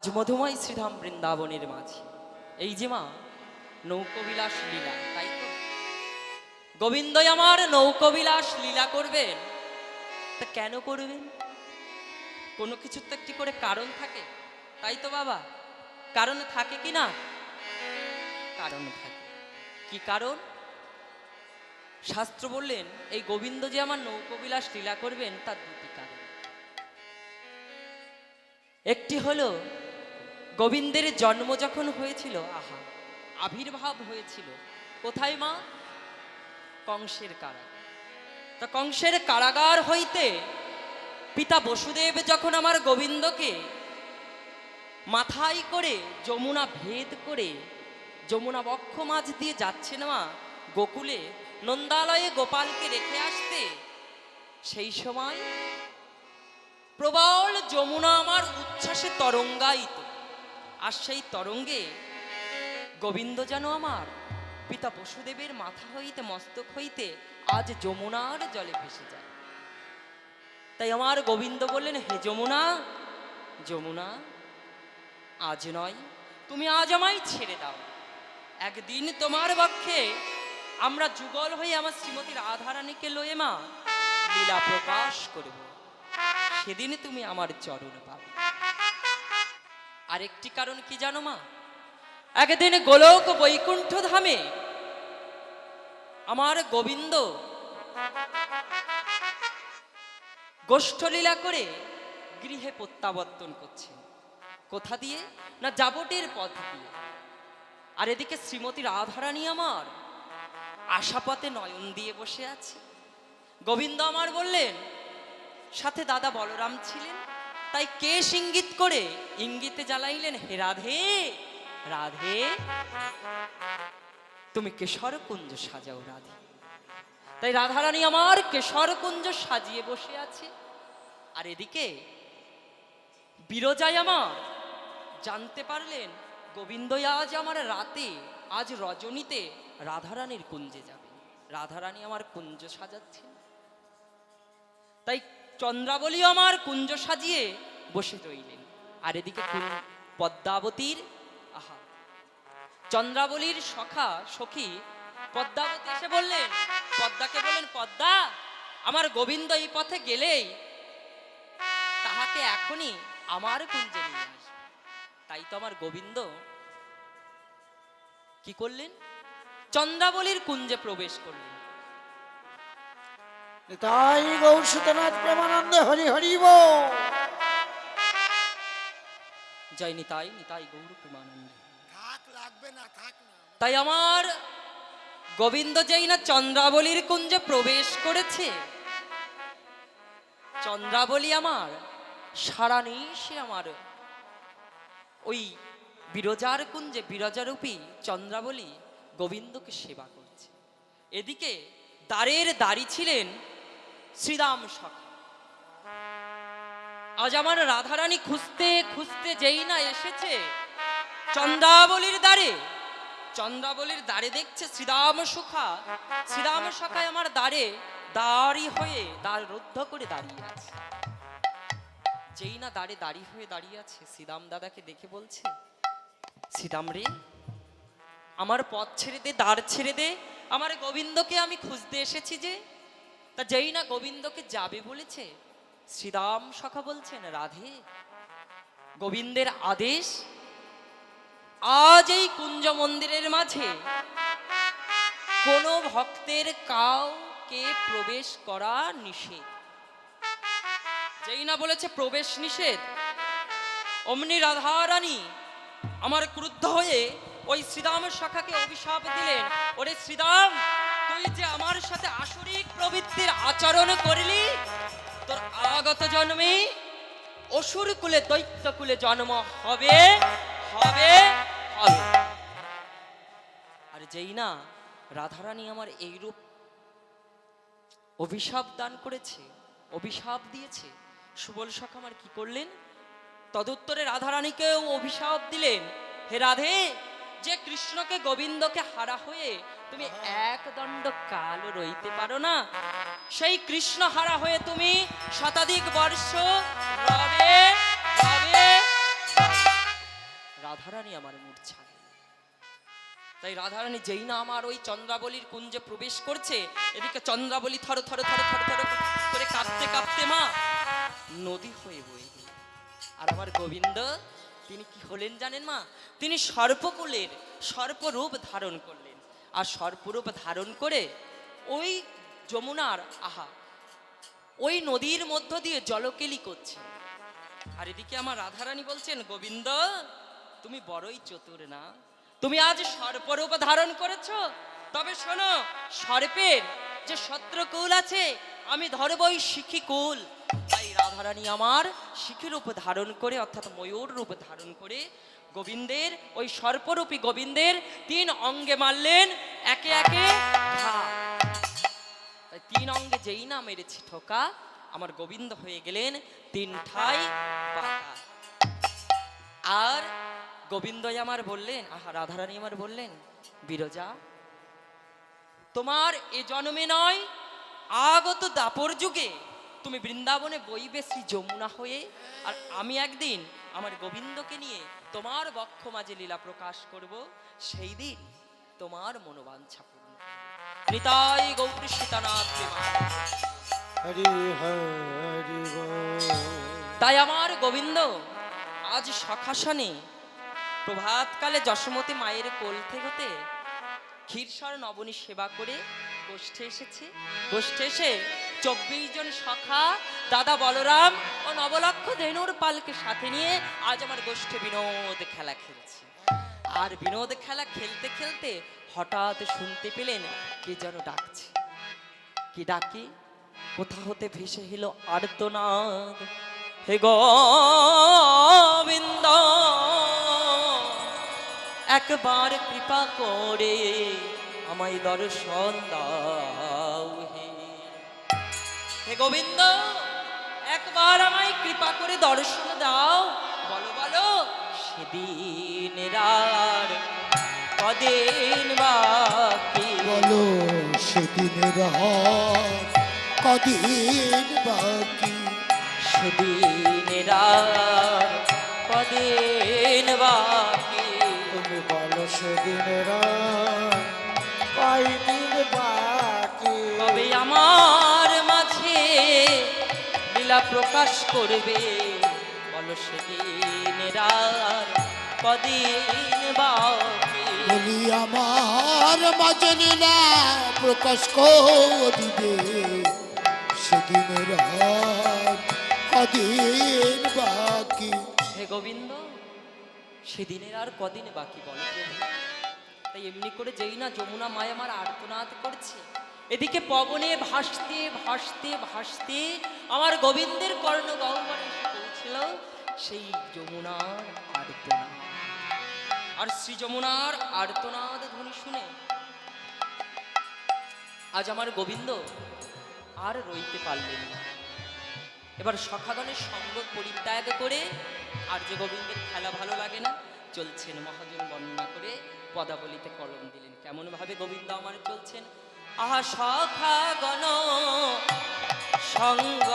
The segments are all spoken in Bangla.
যে মধুময় শ্রীধাম বৃন্দাবনের মাঝে এই যে মা নৌকবিলাস লীলা, তাই তো গোবিন্দই আমার নৌকবিলাস লীলা করবেন। তা কেন করবেন? কোনো কিছুর তো একটি করে কারণ থাকে, তাই তো বাবা? কারণ থাকে কি না? কারণ থাকে। কি কারণ? শাস্ত্র বললেন এই গোবিন্দ যে আমার নৌকবিলাস লীলা করবেন তার দুটি কারণ। একটি হলো গোবিন্দের জন্ম যখন হয়েছিল, আহা আবির্ভাব হয়েছিল কোথায় মা? কংসের কারাগার। তা কংসের কারাগার হইতে পিতা বসুদেব যখন আমার গোবিন্দকে মাথায় করে যমুনা ভেদ করে যমুনা বক্ষ মাঝ দিয়ে যাচ্ছেন মা গোকুলে নন্দালয়ে গোপালকে রেখে আসতে, সেই সময় প্রবল যমুনা আমার উচ্ছ্বাসে তরঙ্গায়িত, আর সেই তরঙ্গে গোবিন্দ যেন আমার পিতা বসুদেবের মাথা হইতে মস্তক হইতে আজ যমুনার জলে ভেসে যায়। তাই আমার গোবিন্দ বললেন, হে যমুনা, যমুনা আজ নয়, তুমি আজ আমায় ছেড়ে দাও। একদিন তোমার পক্ষে আমরা যুগল হয়ে আমার শ্রীমতী রাধারানীকে লয়ে মা লীলা প্রকাশ করব, সেদিন তুমি আমার চরণ পাবে। আরেকটি কারণ কি জানো মা? একদিন গোলক বৈকুণ্ঠ ধামে আমার গোবিন্দ গোষ্ঠলীলা করে গৃহে প্রত্যাবর্তন করছেন। কোথা দিয়ে? না জাবটের পথ দিয়ে। আর এদিকে শ্রীমতী রাধারানী আমার আশাপথে নয়ন দিয়ে বসে আছে। গোবিন্দ আমার বললেন, সাথে দাদা বলরাম ছিলেন, তাই কেশ ইঙ্গিত করে ইঙ্গিতে জ্বালাইলেন, হে রাধে, রাধে তুমি কেশর কুঞ্জ সাজাও রাধে। তাই রাধারানী আমার কেশর কুঞ্জ সাজিয়ে বসে আছে। আর এদিকে বিরজাই আমার জানতে পারলেন গোবিন্দ আজ আমার রাতে, আজ রজনীতে রাধারানীর কুঞ্জে যাবে। রাধারানী আমার কুঞ্জ সাজাচ্ছেন, তাই চন্দ্রাবলী আমার কুঞ্জ সাজিয়ে বসে রইলেন। আর এদিকে পদ্মাবতীর, আহা চন্দ্রাবলীর সখী পদ্মাবতী এসে বললেন, পদ্মাকে বললেন, পদ্মা আমার গোবিন্দ এই পথে গেলেই তাহাকে এখনই আমার কুঞ্জে নিয়ে আসবে। তাই তো আমার গোবিন্দ কি করলেন? চন্দ্রাবলীর কুঞ্জে প্রবেশ করলেন। তাই গৌর সুতনাথ প্রেমানন্দে হরি হরি বল। জয় নিতাই, নিতাই গৌর প্রেমানন্দে। থাক লাগবে না, থাক না। তাই আমার গোবিন্দ যেই না চন্দ্রাবলীর কুঞ্জে প্রবেশ করেছে, চন্দ্রাবলী আমার সারা নিশে আমার ওই বিরজার কুঞ্জে বিরজারূপী চন্দ্রাবলী গোবিন্দকে সেবা করছে। এদিকে দ্বারের দাঁড়ি ছিলেন শ্রীরাম সখা। আজ আমার রাধারানী খুঁজতে খুঁজতে যেই না এসেছে চন্দ্রাবলীর দ্বারে, চন্দ্রাবলীর দ্বারে দেখছে শ্রীরাম সখা, শ্রীরাম সখায় আমার দ্বারে দাঁড়ি হয়ে দ্বার রুদ্ধ করে দাঁড়িয়ে আছে। যেই না দ্বারে দাঁড়ি হয়ে দাঁড়িয়ে আছে, শ্রীরাম দাদাকে দেখে বলছে, শ্রীরাম রে, আমার পথ ছেড়ে দে, দ্বার ছেড়ে দে, আমার গোবিন্দকে আমি খুঁজতে এসেছি যে। তা যেই না গোবিন্দকে যাবে বলেছে, শ্রীরাম সখা বলছেন, রাধে গোবিন্দের আদেশ, আজ এই কুঞ্জ মন্দিরের মাঝে কোন ভক্তের কাউকে প্রবেশ করা নিষেধ। যেই না বলেছে প্রবেশ নিষেধ, অমনি রাধারানী আমার ক্রুদ্ধ হয়ে ওই শ্রীরাম সখাকে অভিশাপ দিলেন, ওরে শ্রীরাম, তুই যে আমার সাথে আসরিক প্রবৃত্তির আচরণ করলি, তোর আগত জন্মে অসুর কুলে দৈত্য কুলে জন্ম হবে হবে হবে। আর যেই না রাধারানী আমার এইরূপ অভিশাপ দান করেছে, অভিশাপ দিয়েছে, সুবল সখা আমার কি করলেন? তদুত্তরে রাধারানীকেও অভিশাপ দিলেন, হে রাধে, যে কৃষ্ণকে গোবিন্দকে হারা হয়ে তুমি এক দণ্ড কাল রইতে পারো না, সেই কৃষ্ণ হারা হয়ে তুমি শতাধিক বর্ষ রবে রবে। রাধারানী আমার মূর্ছা গেল। তাই রাধারানী যেই না আমার ওই চন্দ্রাবলীর কুঞ্জে প্রবেশ করছে, এদিকে চন্দ্রাবলী থর থর থর থর থর করে কাঁপতে কাঁপতে মা নদী হয়ে বয়ে গেল। আর আমার গোবিন্দ তিনি কি হলেন জানেন মা? তিনি সর্পকুলের সর্পরূপ ধারণ করলেন। আর সর্পরূপ ধারণ করে ওই যমুনার ওই নদীর মধ্য দিয়ে জলকেলি করছেন। আর এদিকে আমার রাধারানী বলছেন, গোবিন্দ তুমি বড়ই চতুর না, তুমি আজ সর্পরূপ ধারণ করেছো। তবে শোনো, সর্পের যে শত্রুকুল আছে, আমি ধরবই শিখি কুল। তাই রাধারানী আমার শিখি রূপ ধারণ করে, অর্থাৎ ময়ূর রূপ ধারণ করে গোবিন্দের ওই সর্পরূপী গোবিন্দের 3 অঙ্গে মারলেন একে একে ঘা। তাই 3 অঙ্গে যেই না মেরেছি ঠোকা, আমার গোবিন্দ হয়ে গেলেন 3 ঠাই বাঁকা। আর গোবিন্দই আমার বললেন, রাধারানী আমার বললেন, বিরজা তোমার এ জন্মে নয়, আগত দাপর যুগে তুমি বৃন্দাবনে বইবে শ্রী যমুনা হয়ে। আর আমি একদিন আমার গোবিন্দকে নিয়ে তোমার বক্ষ মাঝে লীলা প্রকাশ করব, সেই দিন তোমার মনোবাঞ্ছা পূর্ণ হবে। নিতাই গৌর সীতানাথ প্রেমানন্দে। হরি হরি বল। তাই আমার গোবিন্দ আজ সখাসনে প্রভাতকালে যশোমতী মায়ের কোল থেকে ক্ষীরসর নবনী সেবা করে গোষ্ঠে এসেছে। গোষ্ঠে এসে 24 জন সখা, দাদা বলরাম ও নবলক্ষ ধেনুর পালকে সাথে নিয়ে আজ আমার গোষ্ঠে বিনোদ খেলা খেলছে। আর বিনোদ খেলা খেলতে খেলতে হঠাৎ শুনতে পেলেন কে যেন ডাকছে। কি ডাকে? কোথা হতে ভেসে এলো আর্তনাদ, হে গোবিন্দ একবার কৃপা করে আমায় দর্শন দাও। হে গোবিন্দ একবার আমায় কৃপা করে দর্শন দাও। বলো বলো সেদিন আর কদিন বাকি, বলো সেদিনের কদিন বাকি, সেদিন আর কদিন বাকি, তুমি বলো সেদিনের কয়দিন বাকি। তবে আমার মাঝে লীলা প্রকাশ করবে, বলো সেদিন আর কদিন বাকি। বলি আমার মাঝে লীলা প্রকাশ করিবে, সেদিনের কদিন বাকি। হে গোবিন্দ সেদিনের আর কদিন বাকি বলো প্রভু। তাই এমনি করে যেই না যমুনা মায় আমার আর্তনাদ করছে, এদিকে পবনে ভাসতে ভাসতে ভাসতে আমার গোবিন্দের কর্ণ গহ্বরে এসে পৌঁছল সেই যমুনার আর্তনাদ। আর শ্রী যমুনার আর্তনাদ ধ্বনি শুনে আজ আমার গোবিন্দ আর রইতে পারলেন না। এবার সখাগণের সঙ্গ পরিত্যাগ করে, আর যে গোবিন্দের খেলা ভালো লাগে না, চলছেন মহাজন বর্ণনা করে পদাবলিতে কলম দিলেন। কেমন ভাবে গোবিন্দ আমার চলছেন? আহা সখাগণ সঙ্গ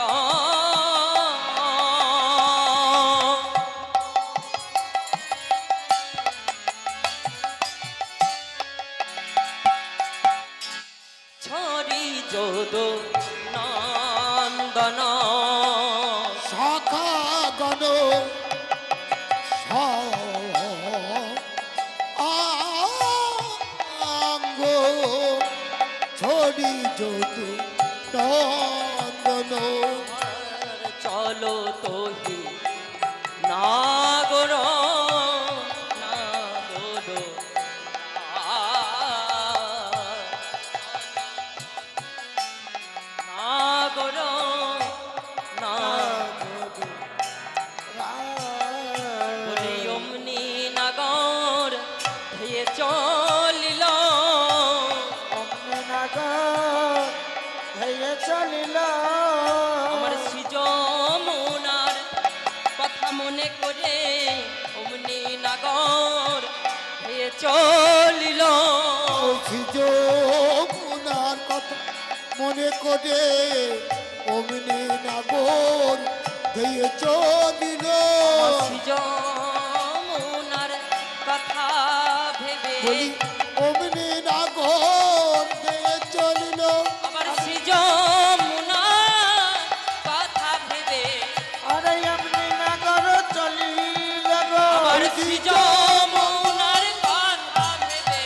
ছড়ি যদু নন্দন, সখাগণ অঙ্গ ছড়ি যত নন্দন, চলো তোহি নাগর নাগর নাগর বলি অমনি নাগর ধেয়ে চলিল, চলিল আমার শ্রী যমুনার কথা মনে করে অমনি নাগর ধেয়ে চলিল। যমুনার কথা মনে করে অমনি নাগর ধেয়ে চলিল। শ্রী যমুনার বলি অমনি নাগর দিয়ে চলিল আবার শ্রী যমুনার কথা ভেবে আরে এমনি নাগর চলিল গো আবার শ্রী যমুনার কথা ভেবে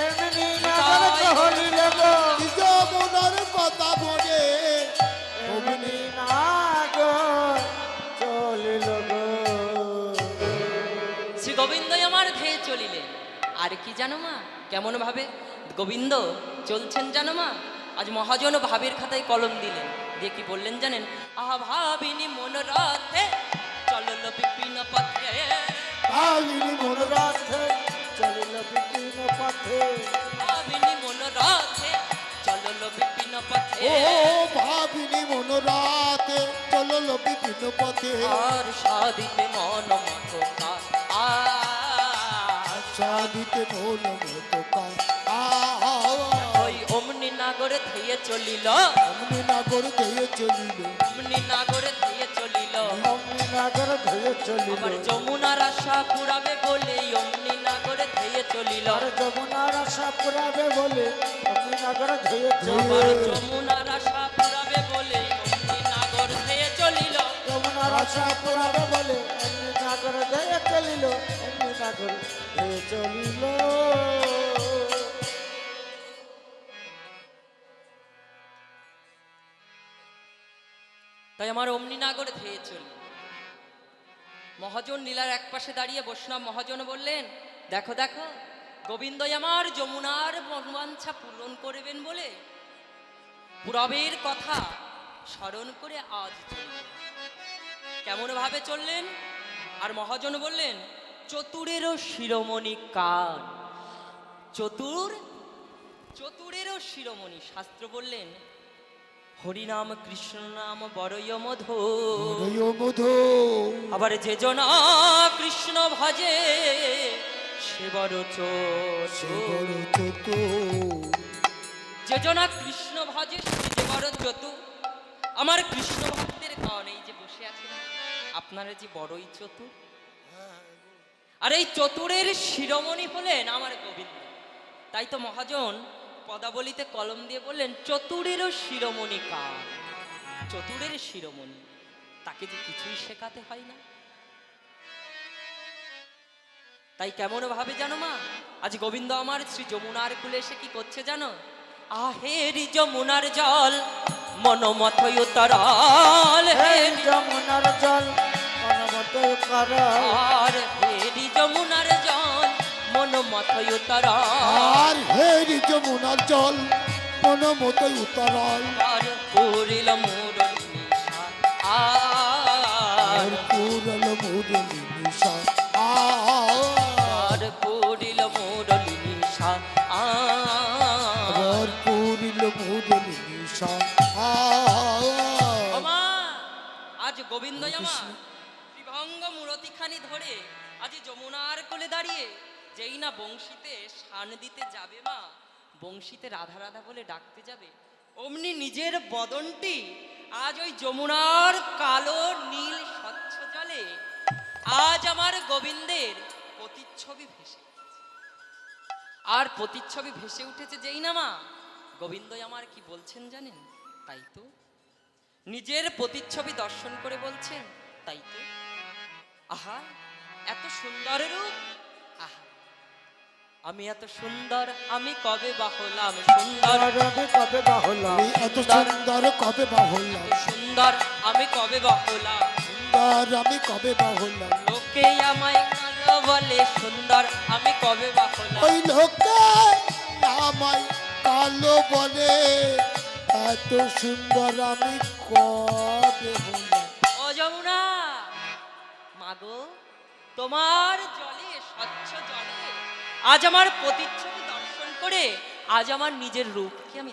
এমনি নাগর চলিল গো যমুনার কথা বলে এমনি নাগর চলিল গো শ্রী গোবিন্দই আমার ধেয়ে চলিলেন। আর কি জানো মা, কেমন ভাবে গোবিন্দ চলছেন জানো মা? আজ মহাজন ভাবের খাতায় কলম দিলেন, দিয়ে কি বললেন জানেন? আহা ভাবিনি মন রথে চলল বিপিন পথে, ভাবিনি মন রাধে চলিল বিভিন্ন পথে ভাবিনি মন রথে চলল বিপিন পথে। ও ভাবিনি মন রাতে চলল বিভিন্ন পথে আর সাদিতে মন মত সাদিতে মন মতো কাজ ওই অমনি নাগরে ধেয়ে চলিল, অমনি নাগর দিয়ে চলিল অমনি নাগরে ধেয়ে চলিল। অমনি নাগর ধেয়ে চলিল আবার যমুনার আশা পুরাবে বলে অমনি নাগরে ধেয়ে চলিল। আর যমুনার আশা পুরাবে বলে অমনি নাগর ধেয়ে আবার চলিল যমুনার আশা পুরাবে বলে অমনি নাগর ধেয়ে চলিল। যমুনার আশা পুরাবে বলে এমনি নাগর ধেয়ে চলিল এমনি নাগর ধেয়ে চলিল তাই আমার অমনি নাগরে ধেয়ে চলি। মহাজন লীলার এক পাশে দাঁড়িয়ে বৈষ্ণব মহাজন বললেন, দেখো দেখো গোবিন্দই আমার যমুনার মনোবাঞ্ছা পূরণ করবেন বলে পুরবের কথা স্মরণ করে আজ চললেন। কেমন ভাবে চললেন? আর মহাজন বললেন, চতুরেরও শিরোমণি কার? চতুরেরও শিরোমণি। শাস্ত্র বললেন, হরিনাম কৃষ্ণ নাম বড়ই মধুর। হরিয় মধু আবার যে জনা কৃষ্ণ ভজে সে বড় সে চতুর। বড় চতুর যে জনা কৃষ্ণ ভজে সে যে বড় চতুর। আমার কৃষ্ণ ভক্তের কারণে এই যে বসে আছেন আপনারা যে বড়ই চতুর। আর এই চতুরের শিরোমণি হলেন আমার গোবিন্দ। তাই তো মহাজন পদাবলিতে কলম দিয়ে বললেন, চতুরেরও শিরোমণি কার? চতুরের শিরোমণি, তাকে যে কিছুই শেখাতে হয় না। তাই কেমন ভাবে জানো মা, আজ গোবিন্দ আমার শ্রী যমুনার কুলে এসে কি করছে জানো? আহেরি যমুনার জল মনমথয় উতরাল, এই যমুনার জল অনবত কর আর হেরি যমুনার জল মনমথয় উতরাল। আর হেরি যমুনার জল মন মতোই উতরাল আর পুরিল মুরলি নিশা, আর পুরল মুরলি নিশা আর পুরিল মুরলি নিশা, আর পুরিল মুরলি নিশা ওমা আজ গোবিন্দ আমার ত্রিভঙ্গ মূরতিখানি ধরে আজ যমুনার কোলে দাঁড়িয়ে যেই না বংশীতে শান দিতে যাবে মা, বংশীতে রাধা রাধা বলে ডাকতে যাবে, অমনি নিজের বদনটি আজ ওই যমুনার কালো নীল স্বচ্ছ জলে আজ আমার গোবিন্দের প্রতিচ্ছবি ভেসে উঠেছে। আর প্রতিচ্ছবি ভেসে উঠেছে যেই না মা, গোবিন্দই আমার কি বলছেন জানেন? তাই তো নিজের প্রতিচ্ছবি দর্শন করে বলছেন, তাই তো আহা এত সুন্দর রূপ, আহা আমি এত সুন্দর, আমি কবে বা হলাম সুন্দর, আমি কবে বা হলাম আমি এত সুন্দর কবে বা হলাম এত সুন্দর আমি কবে বা হলাম, সুন্দর আমি কবে বা হলাম লোকে আমায় কালো বলে সুন্দর আমি কবে বা হলাম। ওই লোকে আমায় কালো বলে এত সুন্দর আমি কবে হলাম ও যমুনা মাগো, তোমার জলে স্বচ্ছ জলে আজ আমার প্রতিচ্ছবি দর্শন করে আজ আমার নিজের রূপকে আমি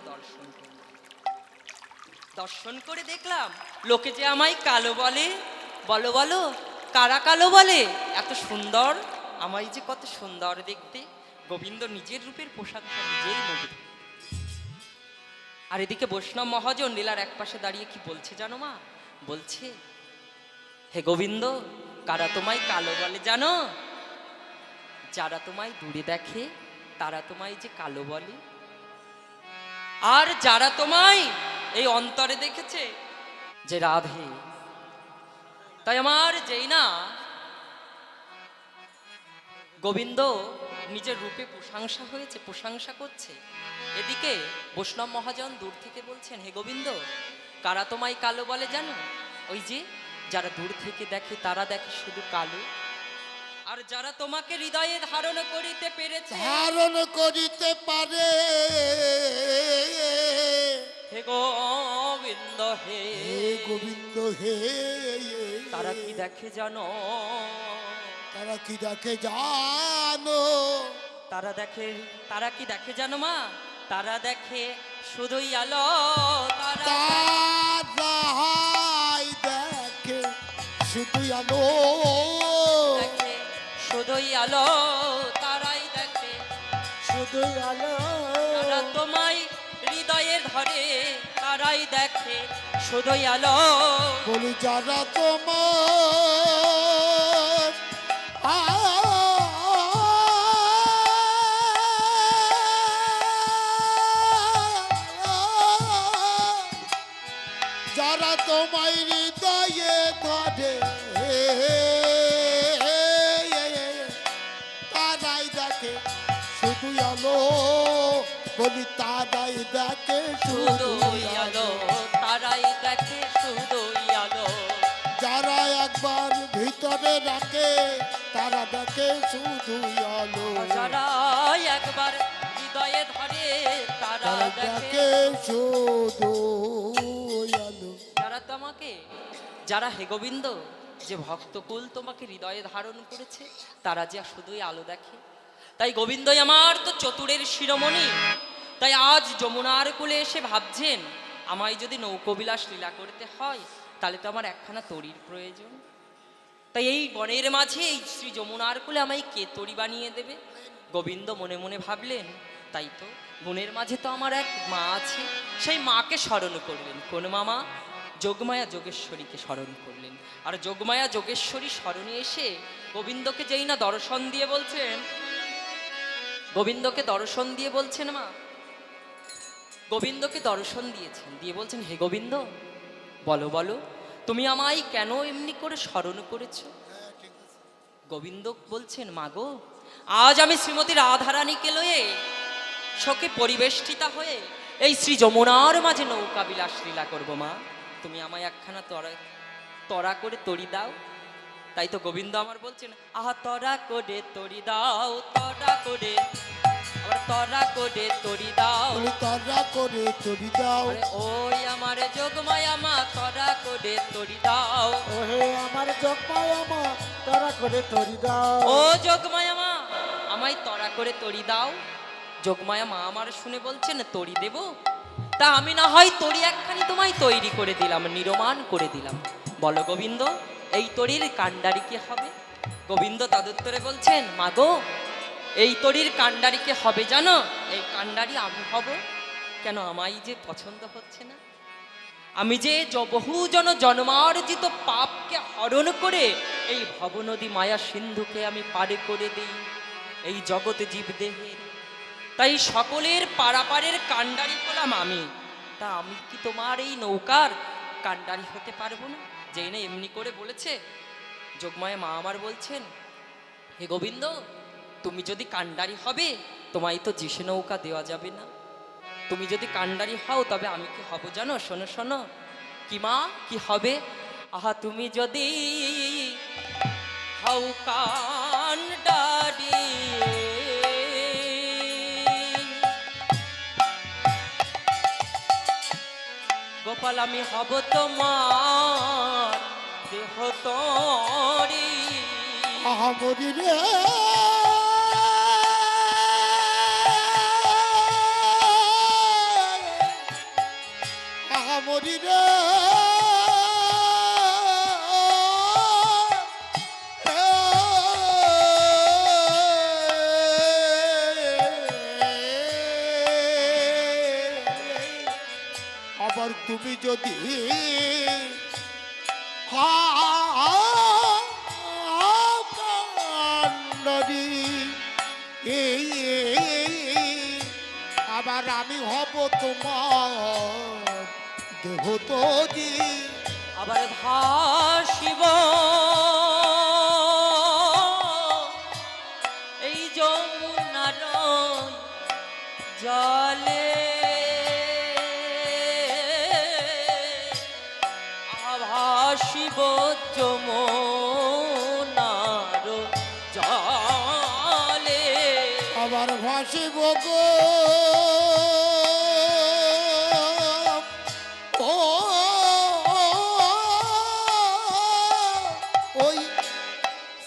দর্শন করে দেখলাম, লোকে যে আমায় কালো বলে, বলো বলো কারা কালো বলে? এত সুন্দর, আমায় যে কত সুন্দর দেখতে। গোবিন্দ নিজের রূপের প্রশংসা নিজেই মুগ্ধ। আর এদিকে বৈষ্ণব মহাজন লীলার এক পাশে দাঁড়িয়ে কি বলছে জানো মা? বলছে, হে গোবিন্দ, কারা তোমায় কালো বলে জানো? যারা তোমায় দূরে দেখে তারা তোমায় যে কালো বলে, আর যারা তোমায় এই অন্তরে দেখেছে যে রাধে। তাই আমার যেই না গোবিন্দ নিজের রূপে প্রশংসা হয়েছে, প্রশংসা করছে, এদিকে বৈষ্ণব মহাজন দূর থেকে বলছেন, হে গোবিন্দ, কারা তোমায় কালো বলে জানো? ওই যে যারা দূর থেকে দেখে তারা দেখে শুধু কালো, আর যারা তোমাকে হৃদয়ে ধারণ করিতে পেরেছে, ধারণ করিতে পারে। হে গোবিন্দ হে, হে গোবিন্দ হে, তারা কি দেখে জানো? তারা কি দেখে জানো? তারা কি দেখে জানো মা? তারা দেখে শুধুই আলো, তারাই দেখে শুধু আলো, দেখে শুধুই আলো, তারাই দেখে শুধুই আলো। তারা তোমায় হৃদয়ে ধরে, তারাই দেখে শুধুই আলো। বলি যারা তোমার যারা তোমায় হৃদয়ে ধরে, তারাই দেখে শুধু আলো। বলি তারাই দেখে শুধুই আলো, তারাই দেখে শুধুই আলো। যারা একবার ভিতরে রাখে তারা দেখে শুধু আলো। যারা একবার হৃদয়ে ধরে তারা তারা দেখে দেখে শুধু আলো। যারা হে গোবিন্দ, যে ভক্তকুল তোমাকে হৃদয়ে ধারণ করেছে, তারা যে শুধুই আলো দেখে। তাই গোবিন্দই আমার তো চতুরের শিরোমণি। তাই আজ যমুনার কুলে এসে ভাবছেন, আমায় যদি নৌকবিলাস লীলা করতে হয়, তাহলে তো আমার একখানা তরীর প্রয়োজন। তাই এই বনের মাঝে এই শ্রী যমুনার কুলে আমায় কে তরী বানিয়ে দেবে? গোবিন্দ মনে মনে ভাবলেন, তাই তো বনের মাঝে তো আমার এক মা আছে, সেই মাকে স্মরণ করলেন। কোন মামা? যোগমায়া যোগেশ্বরীকে স্মরণ করলেন। আর যোগমায়া যোগেশ্বরী স্মরণে এসে গোবিন্দকে যেই না দর্শন দিয়ে বলছেন, গোবিন্দকে দর্শন দিয়ে বলছেন মা, গোবিন্দকে দর্শন দিয়েছেন, দিয়ে বলছেন, হে গোবিন্দ, বলো বলো তুমি আমায় কেন এমনি করে স্মরণ করেছো? গোবিন্দ বলছেন, মাগো, আজ আমি শ্রীমতী রাধারানীকে লয়ে শোকে পরিবেষ্টিতা হয়ে এই শ্রী যমুনার মাঝে নৌকা বিলাস লীলা করবো। মা, তুমি আমায় একখানা তরা করে তরি দাও। তাই তো গোবিন্দ আমার বলছেন, আহা তরা করে তরি দাও, তরা করে, আবার তরা করে তরি দাও। বলি তারা করে তরি দাও। আরে ওই আমার যোগমায়া মা, তরা করে তরি দাও। ওহে আমার জগমায়া মা, তারা করে তরি দাও। ও যোগমায়া মা, আমায় তরা করে তরি দাও। যোগমায়া মা আমার শুনে বলছেন, তরি দেব? তা আমি না হয় তরি একখানি তোমায় তৈরি করে দিলাম, নির্মাণ করে দিলাম। বলো গোবিন্দ, এই তরির কাণ্ডারি কে হবে? গোবিন্দ তদুত্তরে বলছেন, মাগো, এই তরির কাণ্ডারি কে হবে জানো? এই কাণ্ডারি আমি হব। কেন? আমায় যে পছন্দ হচ্ছে না। আমি যে বহুজন জন্মার্জিত পাপকে হরণ করে এই ভবনদী মায়া সিন্ধুকে আমি পারে করে দিই এই জগৎ জীবদেহের। তাই সকলের পারাপারের কাণ্ডারি হলাম আমি। তা আমি কি তোমার এই নৌকার কাণ্ডারি হতে পারবো না? যেই না এমনি করে বলেছে, যোগমায়া মা আমার বলছেন, হে গোবিন্দ, তুমি যদি কাণ্ডারি হবে, তোমায় তো যিশে নৌকা দেওয়া যাবে না। তুমি যদি কাণ্ডারি হও, তবে আমি কি হব জানো? শোনো শোনো, কি মা, কি হবে? আহা, তুমি যদি হও কাণ্ডারি, গোপাল আমি হব তোমার দেহ তরি। আহা মরি রে, আহা মরি রে, আবার তুমি যদি কান্ডারি আর আমি হব তোমার দেহ তরি। আবার ভাসিব এই যমুনার জলে, ভাসিব যমুনার জলে। আবার ভাসিব গো ও ওই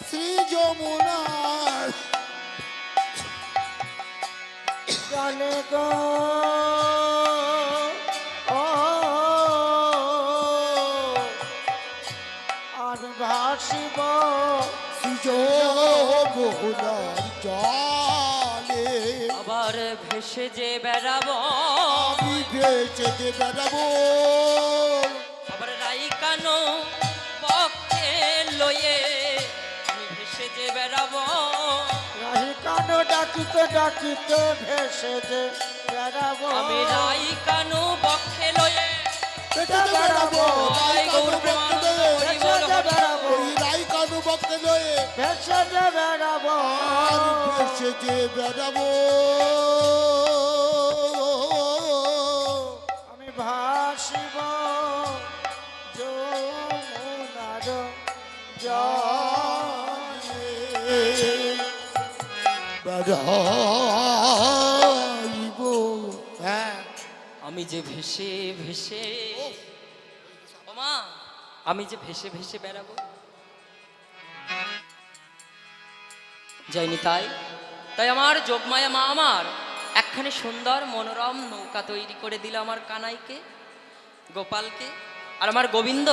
শ্রী যমুনার জানে গো ও আমি ভাসিব শ্রী যমুনার জলে। আবার ভেসে যে বেড়াবো, আমি ভেসে যে বেড়াবো, আবার রাইকানো বক্ষে লয়ে আমি ভেসে যে বেড়াবো। রাহি কানো ডাকিতে ডাকিতে ভেসে যে বেড়াবো। আমি রাইকানো বক্ষে লয়ে বেটা বেড়াবো জয় গৌর প্রেমানন্দ হরি বল হরি। বেড়াবো ওই রাই কানু বক্তে লয়ে ভেসে যে বেড়াবো। আর ভেসে যে বেড়াবো। আমি ভাসিব যমুনার জলে। বেড়াইব। হ্যাঁ আমি যে ভেসে ভেসে, ওমা আমি যে ভেসে ভেসে বেড়াবো। যাইনি তাই তাই আমার যোগমায়া মা আমার একখানে সুন্দর মনোরম নৌকা তৈরি করে দিল আমার কানাইকে, গোপালকে। আর আমার গোবিন্দ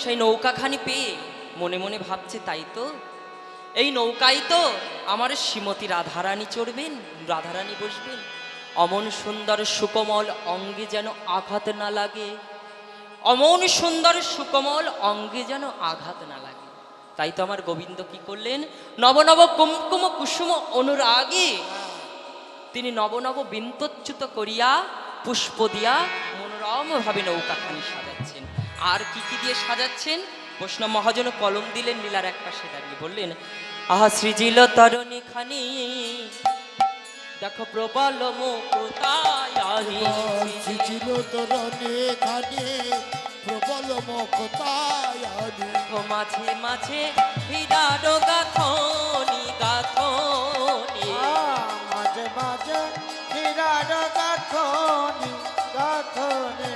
সেই নৌকাখানি পেয়ে মনে মনে ভাবছে, তাই তো এই নৌকাই তো আমার শ্রীমতী রাধারানী চড়বেন, রাধারানী বসবেন। অমন সুন্দর সুকোমল অঙ্গে যেন আঘাত না লাগে, অমন সুন্দর সুকোমল অঙ্গে যেন আঘাত না লাগে। তাই তো আমার গোবিন্দ কি করলেন, নব নব কুমকুম কুসুম অনুরাগে তিনি নব নব বিন্তচ্যুত করিয়া পুষ্প দিয়া মনোরম ভাবে নৌকাখানি সাজাচ্ছেন। আর কি কি দিয়ে সাজাচ্ছেন, বৈষ্ণব মহাজন কলম দিলেন নীলার এক পাশে দাঁড়িয়ে বললেন, আহা সৃজিল তরণী খানি দেখো প্রবল মুকুতায় আহিছি। ছিল তরণে খানে প্রবল মকতায় ও মাঝে মাঝে হীরার গাথনি গাথনি, মাঝে মাঝে হীরার গাঁথনি গাঁথনি।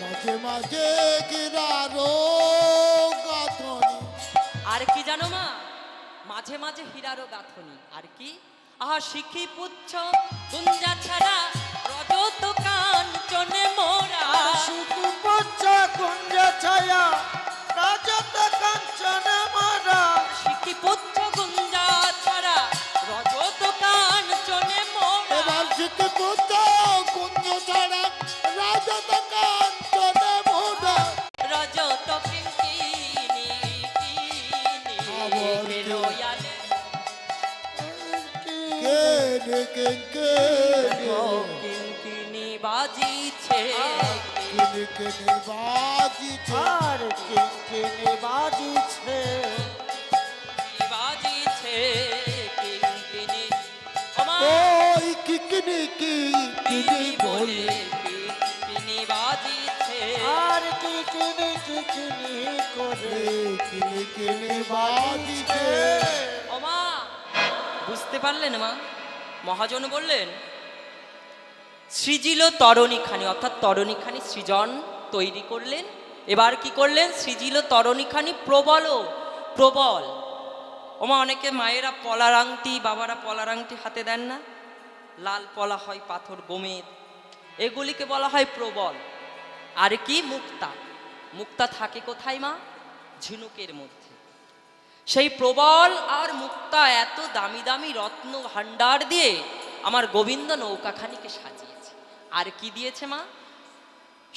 মাঝে মাঝে গিরারো গাথনি। আর কি জানো মা, মাঝে মাঝে হীরারও গাথনি। আর কি, আহা শিখি পুচ্ছ গুঞ্জা ছাড়া রজত কাঞ্চনে মোরা। শুধু পচ্ছ কুঞ্জ ছায়া রাজত কাঞ্চন মারা। শিখি পুচ্ছ গুঞ্জা ছাড়া রজত কাঞ্চনে মোরা। এবার শিখে পুত্র কুঞ্জ ছাড়া রাজত কাঞ্চনে মোরা। রজত কিঙ্কিনি কিনি আবার রয়ালে কেনে কেনে কিঙ্কিনি বাজিছে। কেনে কেনে বাজিছে। আর কিঙ্কিনি বাজিছে। বাজিছে কিঙ্কিনি, ওমা ওই কিকিনি কি কিনি বলে কিঙ্কিনি বাজিছে। আর কিকিনি কিকিনি করে কিনি কিনি বাজিছে। ওমা বুঝতে পারলেন মা, মহাজন বললেন সৃজিল তরণীখানি, অর্থাৎ তরণীখানি সৃজন তৈরি করলেন। এবার কি করলেন, সৃজিল তরণীখানি প্রবল প্রবল। ওমা অনেকে মায়েরা পলার আংটি, বাবারা পলার আংটি হাতে দেন না, লাল পলা হয় পাথর গোমেদ, এগুলিকে বলা হয় প্রবল। আর কি মুক্তা, মুক্তা থাকে কোথায় মা, ঝিনুকের মধ্যে। সেই প্রবল আর মুক্তা এত দামি দামি রত্ন ভাণ্ডার দিয়ে আমার গোবিন্দ নৌকাখানিকে সাজিয়েছে। আর কি দিয়েছে মা,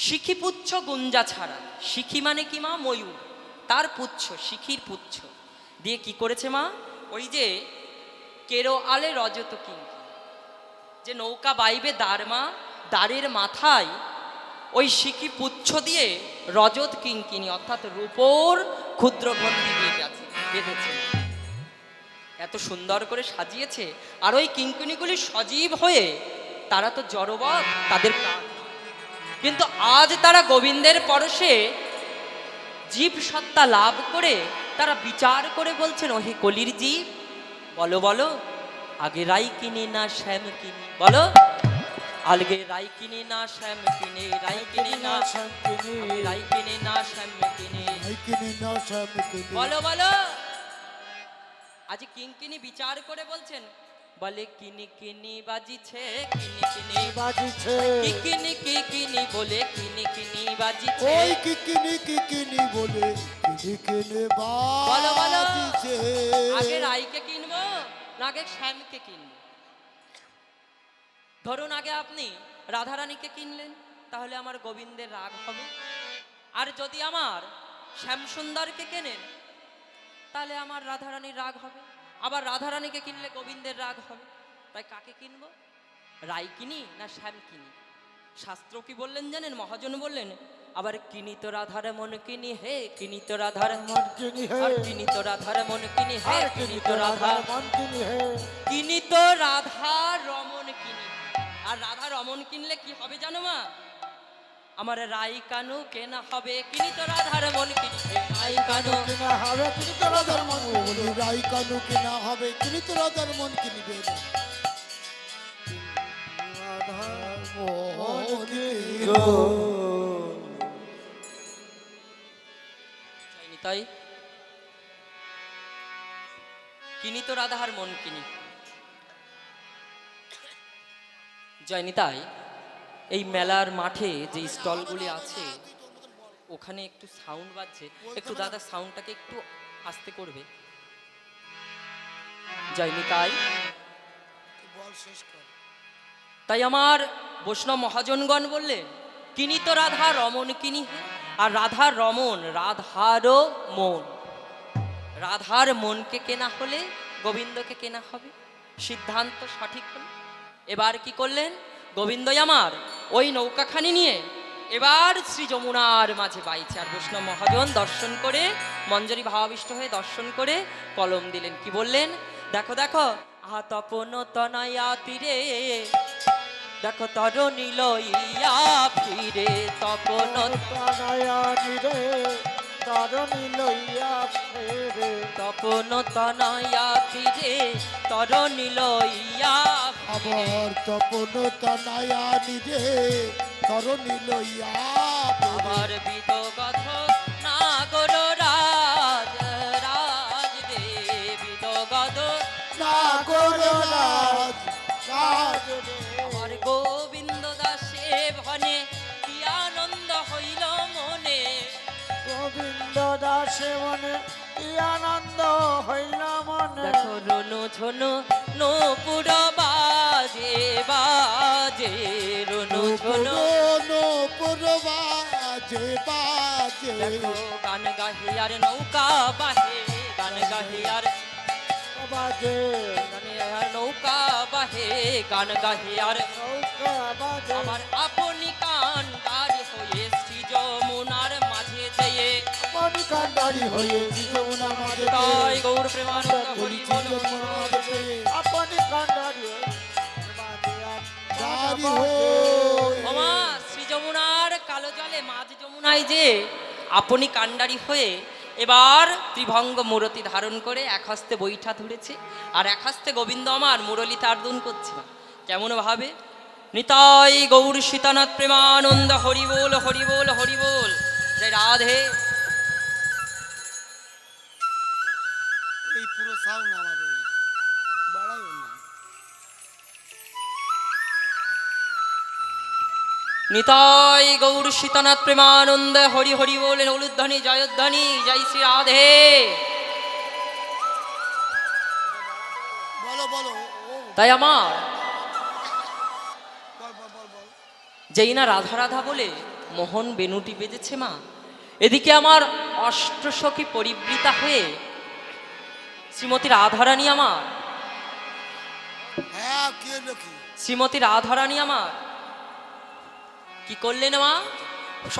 শিখি পুচ্ছ গুঞ্জা ছাড়া। শিখি মানে কি মা, ময়ূর, তার পুচ্ছ, শিখির পুচ্ছ দিয়ে কি করেছে মা, ওই যে কেরো আলে রজত কিঙ্কি, যে নৌকা বাইবে দাঁড়মা, দাঁড়ের মাথায় ওই সিকি পুচ্ছ দিয়ে রজত কিঙ্কিনি অর্থাৎ রূপোর ক্ষুদ্র ঘন্টি দিয়ে গেছে বেঁধেছে। এত সুন্দর করে সাজিয়েছে, আর ওই কিঙ্কিনিগুলি সজীব হয়ে তারা তো জড়বৎ, তাদের প্রাণ। কিন্তু আজ তারা গোবিন্দের পরশে জীব সত্তা লাভ করে তারা বিচার করে বলছেন, ওহে কলির জীব, বলো বলো আগে রাই কিনে না শ্যাম কিনি, বলো আলগে রাই কিনে না শ্যাম কিনে, রাই কিনে না শ্যাম কিনে, রাই কিনে না শ্যাম কিনে, রাই কিনে না শ্যাম কিনে। বলো বলো। আজ কিঙ্কিনি বিচার করে বলছেন, বলে কিনি কিনি বাজিছে, কিনি কিনি বাজিছে, কিনি কিনি বলে কিনি কিনি বাজিছে। ওই কিকিনি বলে কিকিনি বলো বলো বাজিছে। আগে রাইকে কিনবো না আগে শ্যামকে কিনবো? ধরুন আগে আপনি রাধারানীকে কিনলেন, তাহলে আমার গোবিন্দের রাগ হবে। আর যদি আমার শ্যামসুন্দরকে কেনেন, তাহলে আমার রাধারানীর রাগ হবে। আবার রাধারানীকে কিনলে গোবিন্দের রাগ হবে। তাই কাকে কিনবো? রাই কিনি না শ্যাম কিনি? শাস্ত্র কি বললেন জানেন? মহাজন বললেন, আবার কিনি তো রাধার মন কিনি হে, কিনি তো রাধার মন কিনি হে, আর কিনি তো রাধার মন কিনি হে, আর কিনি তো রাধা মন কিনি হে, কিনি তো রাধা রমন কিনি। আর রাধা রমন কিনলে কি হবে জানো মা? আমার রাই কানু কেনা হবে, কিনি তো রাধার মন কিনি হে, রাই কানু কিনা হবে, কিনি তো রাধার মন বলি রাই কানু কিনা হবে, কিনি তো রাধার মন কিনিবে না। রাধার মন কিনি কিনিবে। গো। চাইনি তাই কিনি তো রাধার মন কিনি। জয়নি তাই এই মেলার মাঠে যে স্টলগুলি আছে, ওখানে একটু সাউন্ড বাজছে, একটু দাদা সাউন্ডটাকে একটু আস্তে করবে। জয়নি তাই বল শেষ কর। তাই আমার বৈষ্ণব মহাজনগণ বললেন, কিনি তো রাধা রমন কিনি হে। আর রাধার রমন, রাধারও মন, রাধার মনকে কেনা হলে গোবিন্দকে কেনা হবে। সিদ্ধান্ত সঠিক হল। এবার কি করলেন? গোবিন্দই আমার ওই নৌকাখানি নিয়ে এবার শ্রী যমুনার মাঝে বাইছে। আর বৈষ্ণব মহাজন দর্শন করে, মঞ্জরি ভাবাবিষ্ট হয়ে দর্শন করে কলম দিলেন। কি বললেন? দেখো দেখো আহা তপন তনয়া তীরে, দেখো তরণী লইয়া ফিরে, তপন তনয়ানি রে, তরণী লইয়া ফেরে, তপন তনয়া তীরে, তরণী লইয়া ফিরে। আবার তপন তনায়া নিজে তরণী লইয়া আমার বিদগধ নাগর রাজ, রাজ রে বিদগধ নাগর রাজ রাজ রে। আমার গোবিন্দ দাসে ভনে কি আনন্দ হইল মনে। গোবিন্দ দাসে মনে কি আনন্দ হইল মনে। দেখো রনু ঝনু নপুর বাজে বাজে, রনু ঝনু নূপুর বাজে বাজে। দেখো গান গাহে আর নৌকা বাহে, গান গাহে আর বাজে গানে আর নৌকা বাহে, গান গাহে আর নৌকা বাজে। আমার আপনি কান্ডারি হয়ে শ্রী যমুনার মাঝে যেয়ে, আপনি কান্ডারি হয়ে যমুনা মাঝে তাই গৌর প্রেমানন্দ হরি বল। আপনি কান্ডারি হয়ে মাঝে দারি বাজে। হই। ওমা শ্রী যমুনার কালো জলে মাঝ যমুনায় যে আপনি কান্ডারি হয়ে এবার ত্রিভঙ্গ মূরতি ধারণ করে এক হস্তে বৈঠা ধরেছে, আর এক হস্তে গোবিন্দ আমার মুরলী তার্দন করছে। কেমন ভাবে? নিতাই গৌর সীতানাথ প্রেমানন্দ হরি বল, হরি বল, হরি বল। জয় রাধে। এই পুরো সাউন্ড আমার বাড়াইও না। নিতাই গৌর সীতানাথ প্রেমানন্দ হরি হরি বলেন উলুধ্বনি জয়ধ্বনি, জয় শ্রী রাধে। বলো বলো ও তাই আমার বল বল বল বল। যেই না রাধা রাধা বলে মোহন বেনুটি বেজেছে মা, এদিকে আমার অষ্টসখী পরিবৃতা হয়ে শ্রীমতী রাধারানী আমার হ্যাঁ কে নাকি? শ্রীমতী রাধারানী আমার কি করলেন মা?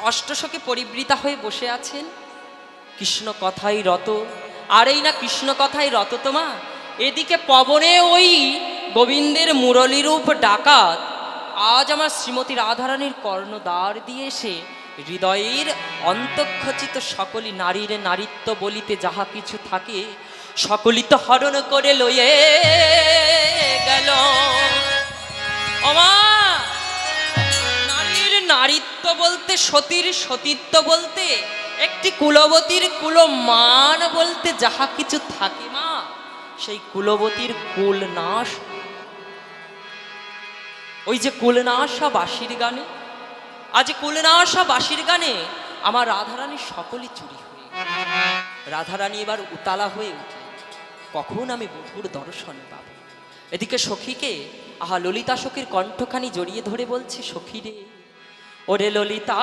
অষ্টশোকে পরিবৃতা হয়ে বসে আছেন, কৃষ্ণ কথাই রত। আর এই না কৃষ্ণ কথাই রত তোমা, এদিকে পবনে ওই গোবিন্দের মুরলীরূপ ডাকাত আজ আমার শ্রীমতী রাধারানীর কর্ণদ্বার দিয়ে এসে হৃদয়ের অন্তঃখচিত সকলি নারীর নারীত্ব বলিতে যাহা কিছু থাকে সকলি তো হরণ করে লয়ে গেল। ওমা, নারীর নারীত্ব বলতে, সতীর সতীত্ব বলতে, একটি কুলবতীর কুলমান বলতে যাহা কিছু থাকে মা, সেই কুলবতীর কুল নাশ। ওই যে কুলনাশা বাঁশির গানে, আজ কুলনাশা বাঁশির গানে আমার রাধারানী সকলই চুরি হয়ে গেল। রাধারানী এবার উতালা হয়ে উঠলেন, কখন আমি বধূর দর্শন পাব। এদিকে সখীকে আহা ললিতা সখীর কণ্ঠখানি জড়িয়ে ধরে বলছে, সখী রে, ওরে ললিতা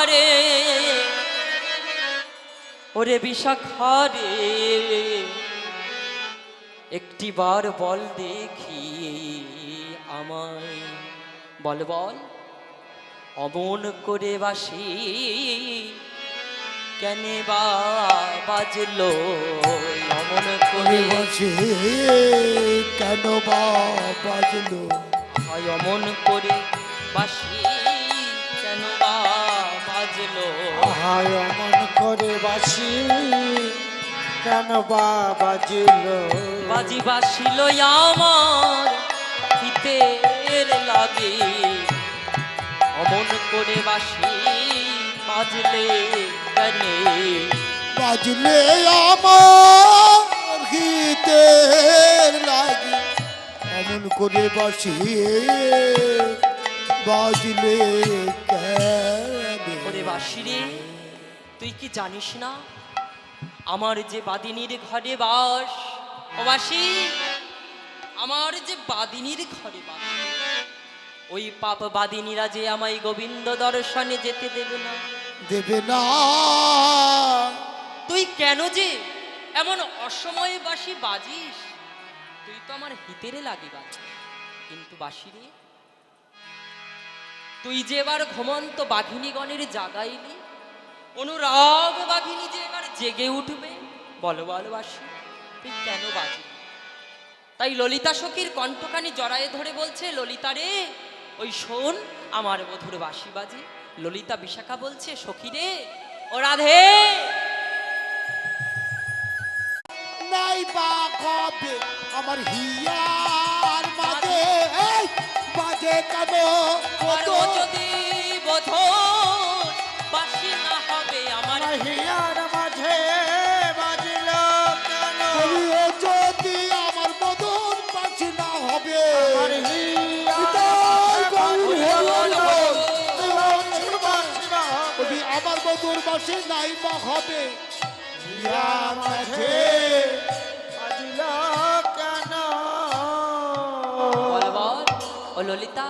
রে, ওরে বিশাখা রে, একটিবার বল দেখি আমায়, বল বল অমন করে বাসি কেন বা বাজলো, অমন করে বাজে কেন বা বাজলো, হয় অমন করে বাসি কেন বা বাজলো, হায় অমন করে বাসি কেন বা বাজিল, বাজি বাসিল আমার হিতের লাগে, অমন করে বাসি বাজলে কানে, বাজলে আমার হিতের লাগে, অমন করে বাসি বাজলে কেন। ওরে বাসি রে, তুই কি জানিস না আমার যে বাদিনীর ঘরে বাস, ও বাসি, আমার যে বাদিনীর ঘরে বাস, ওই পাপ বাদিনীরা যে আমায় গোবিন্দ দর্শনে যেতে দেবে না, দেবে না। তুই কেন যে এমন অসময়ে বাঁশি বাজিস? তুই তো আমার হিতেরে লাগে বাজিস, কিন্তু বাঁশি রে, তুই যে এবার ঘুমন্ত বাঘিনীগণের জাগাইলি, অনুরাগ বাঘিনী যে এবার জেগে উঠবে, বলো বলো বাঁশি, তুই কেন বাজিলি? তাই ললিতা সখীর কণ্ঠখানি জড়ায়ে ধরে বলছে, ললিতা রে, ওই শোন আমার বধুর বাঁশি বাজে। ললিতা বিশাখা বলছে, সখী রে, ও রাধে, নাই বা কবে আমার হিয়ার মাঝে এই বাজে কেন আর কত ও যদি বধুর বাঁশি না হবে আমার, হিয়ার মাঝে বাজিল কেন, বলিও যদি আমার মদন পাচ্ছি না হবে আমার হিয়ার হৃদয় গৌর হলো। বাজছিল যদি আমার মধুর বাসে নাই বা হবে হিয়ার মাঝে বাজিল কেন, বল বল ও ললিতা।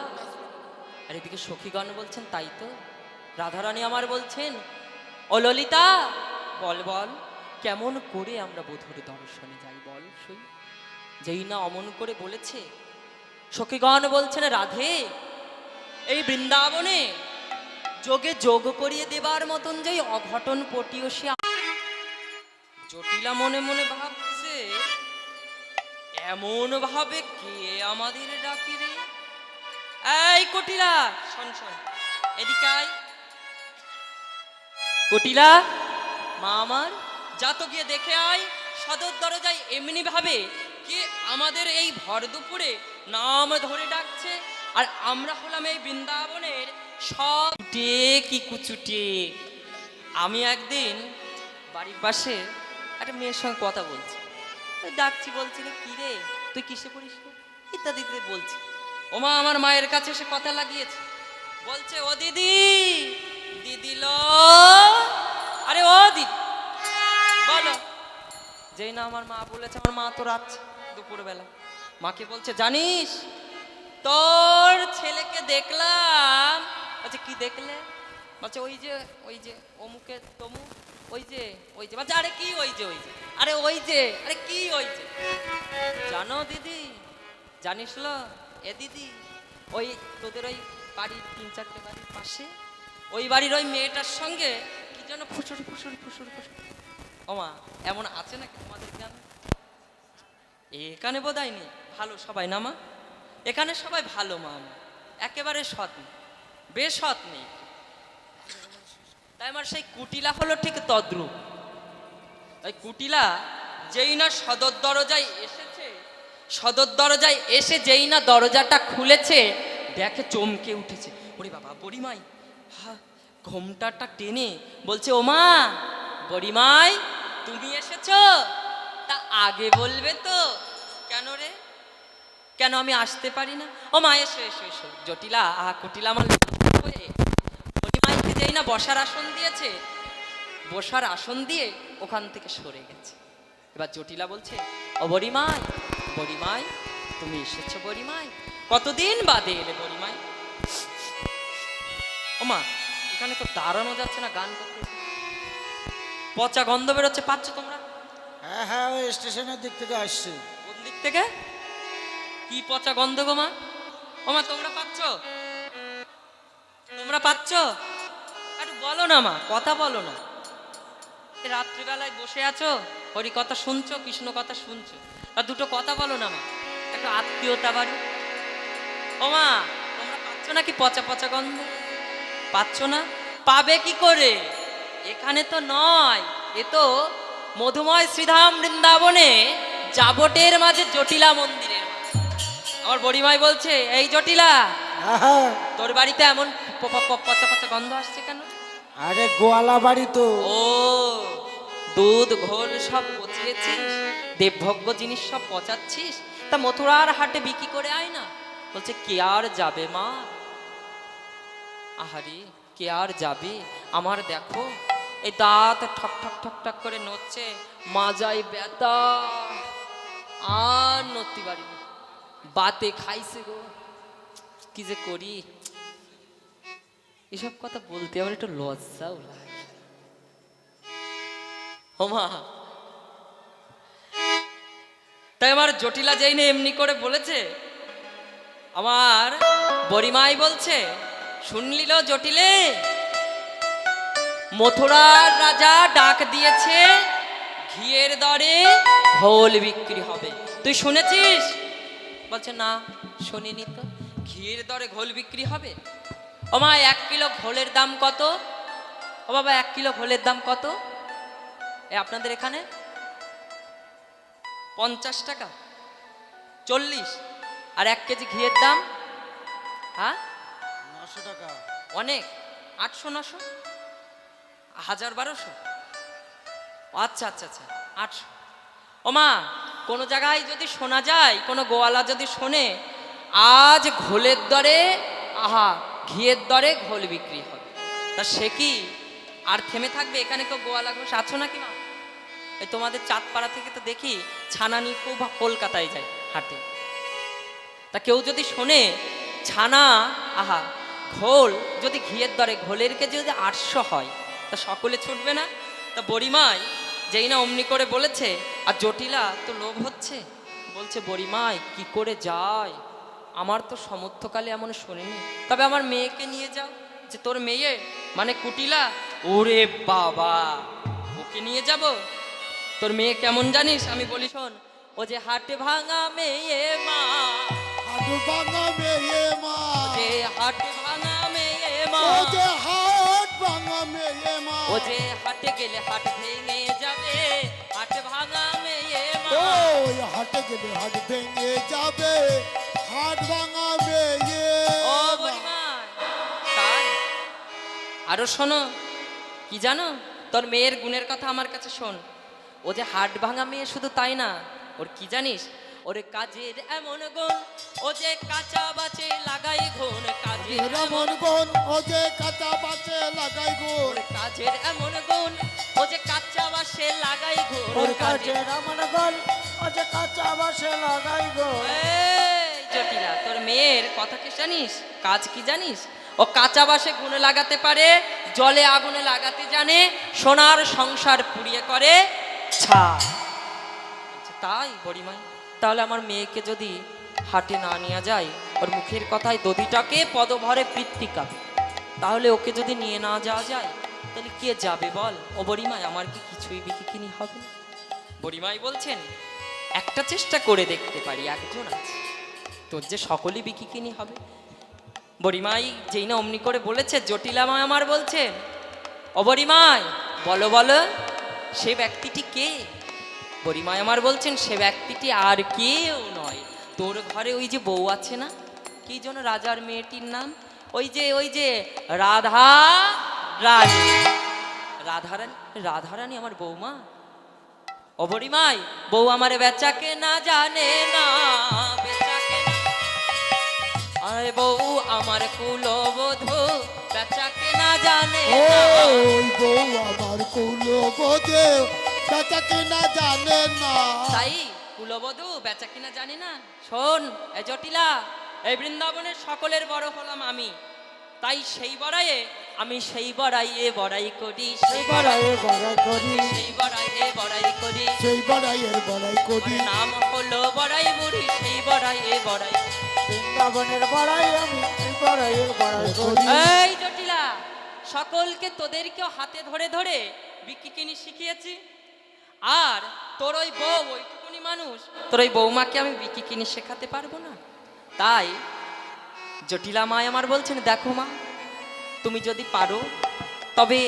আর এদিকে সখীগণ বলছেন, তাই তো রাধারানী আমার বলছেন, ও ললিতা বল বল কেমন করে আমরা বধুর দর্শনে যাই বল সই। যেই না অমন করে বলেছে, সখীগণ বলছেন, রাধে, এই বৃন্দাবনে যোগে যোগ করিয়ে দেবার মতন যেই অঘটন পটিও সে, জটিলা মনে মনে ভাবছে, এমন ভাবে কে আমাদের ডাকি রে? এই কটিলা, শোন শোন, এদিকে আয়। কটিলা, মা আমার, যা তো গিয়ে দেখে আয় সদর দরজায় এমনি ভাবে কি আমাদের এই ভর দুপুরে নাম ধরে ডাকছে, আর আমরা হলাম এই বৃন্দাবনের সব টে কি কুচুটে। আমি একদিন বাড়ির পাশে একটা মেয়ের সঙ্গে কথা বলছি, ওই ডাকছি, বলছি রে কি রে, তুই কিসে পড়িস রে? ইত্যাদি ইত্যাদি বলছি। ওমা আমার মায়ের কাছে এসে কথা লাগিয়েছে, বলছে, ও দিদি, দিদি লো, আরে ও দিদি বলো। যেই না আমার মা বলেছে, আমার মা তো রাত দুপুরবেলা, মাকে বলছে, জানিস তোর ছেলেকে দেখলাম। বলছে, কি দেখলে? বলছে, ওই যে অমুকে তমুক, ওই যে বলছে, আরে কি ওই যে আরে ওই যে, আরে কি ওই যে? জানো দিদি, জানিস লো এ দিদি, ওই তোদের ওই বাড়ির 3-4টে বাড়ির পাশে ওই বাড়ির ওই মেয়েটার সঙ্গে কি যেন ফুসুর ফুসুর ফুসুর ফুসুর। ওমা এমন আছে নাকি তোমাদের গ্রামে? এখানে বোধহয় নেই। ভালো সবাই না মা? এখানে সবাই ভালো মা, আমার একেবারে সৎ নেই, বেসৎ নেই। তাই আমার সেই কুটিলা হলো ঠিক তদ্রূপ। ওই কুটিলা যেই না সদর দরজায় এসেছে, সদর দরজায় এসে যেই না দরজাটা খুলেছে, দেখে চমকে উঠেছে। ওরে বাবা, বড়িমাই ঘোমটাটা টেনে বলছে, ও মা বড়িমাই তুমি এসেছো? তা আগে বলবে তো। কেন রে, কেন আমি আসতে পারি না? ও মা এসো এসো এসো। জটিলা কুটিলা আমার বড়িমাইকে যেই না বসার আসন দিয়েছে, বসার আসন দিয়ে ওখান থেকে সরে গেছে। এবার জটিলা বলছে, ও বড়িমাই, বড়িমাই তুমি এসেছো বড়িমাই? কতদিন বাদে এলে বড়িমাই? ওমা এখানে তো দাঁড়ানো যাচ্ছে না, গান করতে পচা গন্ধ বেরোচ্ছে, পাচ্ছ তোমরা? হ্যাঁ হ্যাঁ, ওই স্টেশনের দিক থেকে আসছে। কোন দিক থেকে? কি পচা গন্ধ গো মা? ওমা তোমরা পাচ্ছ? তোমরা পাচ্ছ? একটু বলো না মা, কথা বলো না। রাত্রিবেলায় বসে আছো, হরি কথা শুনছো, কৃষ্ণ কথা শুনছো, আর দুটো কথা বলো না মা, একটু আত্মীয়তা বাড়ি। ও মা তোমরা পাচ্ছ নাকি পচা পচা গন্ধ? পাচ্ছ না? পাবে কি করে? এখানে তো নয়, এ তো মধুময় শ্রীধাম বৃন্দাবনে জাবটের মাঝে জটিলা মন্দিরের মাঝে। আমার বড়িমাই বলছে, এই জটিলা হ্যাঁ হ্যাঁ। তোর বাড়িতে এমন পচা পচা গন্ধ আসছে কেন? আরে গোয়ালা বাড়ি তো। ও দুধ ঘোল সব পচিয়েছিস, দেবভোগ্য জিনিস সব পচাচ্ছিস, তা মথুরার হাটে বিক্রি করে আয় না। বলছে কে আর যাবে মা? আহারে কে আর যাবে? আমার দেখো এই দাঁত ঠক ঠক ঠক ঠক করে নড়ছে, মাজায় ব্যথা, আর নড়তে পারি না, বাতে খাইছে গো, কি যে করি। এসব কথা বলতে আমার একটু লজ্জাও লাগে। ওমা তাই আমার জটিলা যেই না এমনি করে বলেছে, আমার বড়িমাই বলছে, শুনলিল জটিলে, মথুরার রাজা ডাক দিয়েছে, ঘিয়ের দরে ঘোল বিক্রি হবে। তুই শুনেছিস? বলছে না শুনিনি তো। ঘিয়ের দরে ঘোল বিক্রি হবে? ও মা 1 কিলো ঘোলের দাম কত? ও বাবা 1 কিলো ঘোলের দাম কত? আপনাদের এখানে 50 টাকা, 40, আর 1 কেজি ঘিয়ের দাম? হ্যাঁ 900 টাকা। অনেক, 800 900 1000 1200? আচ্ছা আচ্ছা আচ্ছা 800। ও মা কোনো জায়গায় যদি শোনা যায়, কোনো গোয়ালা যদি শোনে আজ ঘোলের দরে ঘিয়ের দরে ঘোল বিক্রি হবে, তা সে কি আর থেমে থাকবে? এখানে কেউ গোয়ালা ঘোষ আছো নাকি মা? এই তোমাদের চাঁদপাড়া থেকে তো দেখি ছানা নিয়ে খুব কলকাতায় যায় হাটে, তা কেউ যদি শোনে ছানা ঘোল যদি ঘিয়ের দরে, ঘোলের কেজি যদি 800 হয়, তা সকলে ছুটবে না? তা বড়িমাই যেই না অমনি করে বলেছে, আর জটিলা তো লোভ হচ্ছে, বলছে বড়িমাই কি করে যায়? আমার তো সমর্থকালে এমন শোনেনি, তবে আমার মেয়েকে নিয়ে যাও। যে তোর মেয়ে মানে কুটিলা? ওরে বাবা, ওকে নিয়ে যাব? তোর মেয়ে কেমন জানিস? আমি বলি শোন, ও যে হাটে ভাঙা মেয়ে মা, হাট ভাঙা মেয়ে মা, যে হাট ভাঙা মেয়ে মা, ও যে হাট ভাঙা মেয়ে মা, ও যে হাটে গেলে হাট ভেঙে যাবে, হাট ভাঙা মেয়ে মা। ওই হাটে গেলে হাট ভেঙে যাবে, হাট ভাঙা মেয়ে ও মা। বড়িমা তাই? আরো শোনো, কি জানো, তোর মেয়ের গুণের কথা আমার কাছে শোন। ও যে হাট ভাঙা মেয়ে শুধু তাই না, ওর কি জানিস? ওর কাজের এমন গুণ, ও যে কাঁচা বাচে লাগাই ঘুণ, কাজের এমন গুণ, ও যে কাঁচা বাঁচে লাগাই গুণ, ওর কাজের এমন গুণ, ও যে কাঁচা বাসে লাগাই ঘুণ, ওর কাছে রামন গল, ও যে কাঁচা বাসে লাগাই গো। এই জটিলা তোর মেয়ের কথা কি জানিস? কাজ কি জানিস? ও কাঁচা বাসে গুণে লাগাতে পারে, জলে আগুনে লাগাতে জানে, সোনার সংসার পুড়িয়ে করে ছাই। আচ্ছা তাই বড়িমাই, তাহলে আমার মেয়েকে যদি হাটে না নিয়ে যায়, ওর মুখের কথায় দধিটাকে পদভরে পৃত্তিকাবে, তাহলে ওকে যদি নিয়ে না যাওয়া যায় তাহলে কে যাবে বল? ও বড়িমাই, আমার কি কিছুই বিকিকিনি হবে না? বড়িমাই বলছেন, একটা চেষ্টা করে দেখতে পারি, একজন আছে, তোর যে সকলই বিকিকিনি হবে। বড়িমাই যেই না অমনি করে বলেছে, জটিলামায় আমার বলছেন, ও বড়িমাই বলো বলো, সে ব্যক্তিটি কে? বড়িমাই আমার বলছেন, সে ব্যক্তিটি আর কেউ নয়, তোর ঘরে ওই যে বউ আছে না, কি যেন রাজার মেয়েটির নাম, ওই যে রাধা রানী। রাধারানী আমার বৌমা। ও বড়িমাই, বউ আমার বেচাকে না জানে না, বেচাকে না, আরে বউ আমার কুলবধূ বেচাকে না জানে না। ওই বউ আমার কুলবধূ বেচাকে না জানে না। তাই কুলবধূ বেচা কিনা জানি না। শোন এ জটিলা, এই বৃন্দাবনের সকলের বড় হলাম আমি, তাই সেই বড়াইয়ে আমি সেই বড়াইয়ে বড়াই করি, সেই বড়াইয়ে বড়াই করি, সেই বড়াইয়ে বড়াই করি, সেই বড়াইয়ের বড়াই করি। ওর নাম হলো বড়াই বুড়ি, সেই বড়াইয়ে বড়াই। বৃন্দাবনের বড়াই আমি, এই বড়াইয়ের বড়াই করি। এই জটিলা, সকলকে তোদেরকেও হাতে ধরে ধরে বিকিকিনি শিখিয়েছি, আর তোর ওই বউ ওইটুকুনি মানুষ, তোর ওই বৌমাকে আমি বিকিকিনি শেখাতে পারবো না। তাই জটিলা মায় আমার বলছেন, দেখো মা, তুমি যদি পারো তবে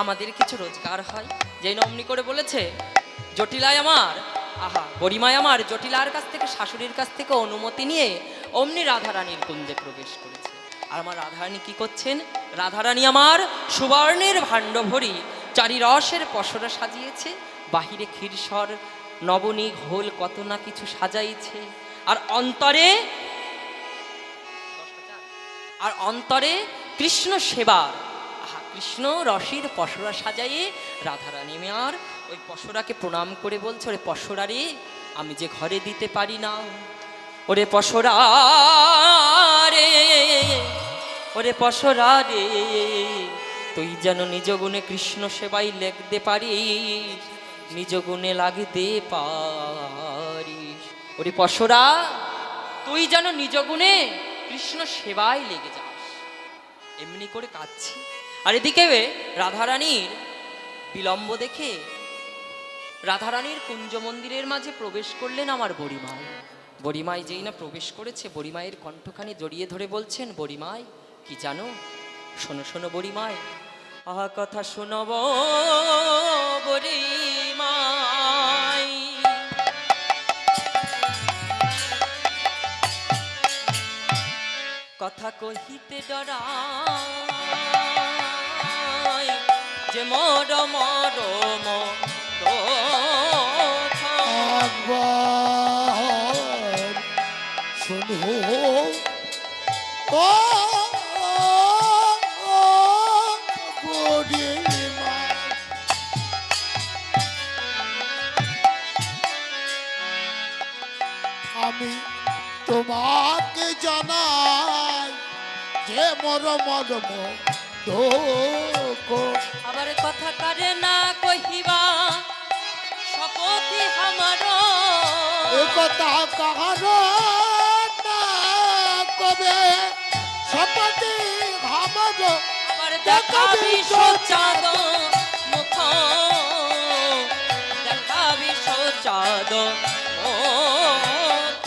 আমাদের কিছু রোজগার হয়। যেই না অমনি করে বলেছে, জটিলায় আমার, আহা বড়িমায় আমার জটিলার কাছ থেকে, শাশুড়ির কাছ থেকে অনুমতি নিয়ে অমনি রাধারানীর কুঞ্জে প্রবেশ করেছে। আর আমার রাধারানী কি করছেন? রাধারানী আমার সুবর্ণের ভাণ্ড ভরি চারি রসের পসরা সাজিয়েছে, বাহিরে ক্ষীরসর নবনী ঘোল কত না কিছু সাজাইছে, আর অন্তরে কৃষ্ণ সেবার, আহা কৃষ্ণ রসের পসরা সাজাইয়ে রাধারানী আর ওই পসরাকে প্রণাম করে বলছে, ওরে পসরা রে, আমি যে ঘরে দিতে পারি না, ওরে পসরা রে, ওরে পসরা রে, তুই যেন নিজ গুণে কৃষ্ণ সেবাই লেখতে পারিস, নিজ গুণে লাগতে পারিস। ওরে পসরা, তুই যেন নিজ গুণে কৃষ্ণ সেবায় লেগে যাস। এমনি করে কাঁদছি, আর এদিকে রাধারানীর বিলম্ব দেখে রাধারানীর কুঞ্জ মন্দিরের মাঝে প্রবেশ করলেন আমার বড়িমাই। বড়িমাই যেই না প্রবেশ করেছে, বড়িমায়ের কণ্ঠখানি জড়িয়ে ধরে বলছেন, বড়িমাই কি জানো? শোনো শোনো বড়িমাই, আহা কথা শোনব বড়িমাই, কথা কহিতে ডরাই, যে মর মর একবার শোনো, ও বড়িমা, আমি তোমাকে জানাই যে মরম দুঃখ। আবার কথা কারে না কহিবা শপথি আমার, এ কথা কাহার না কবে শপথি আমার। আবার দেখাবি সোচাদ মুখ, দেখাবি সোচাদ মুখ,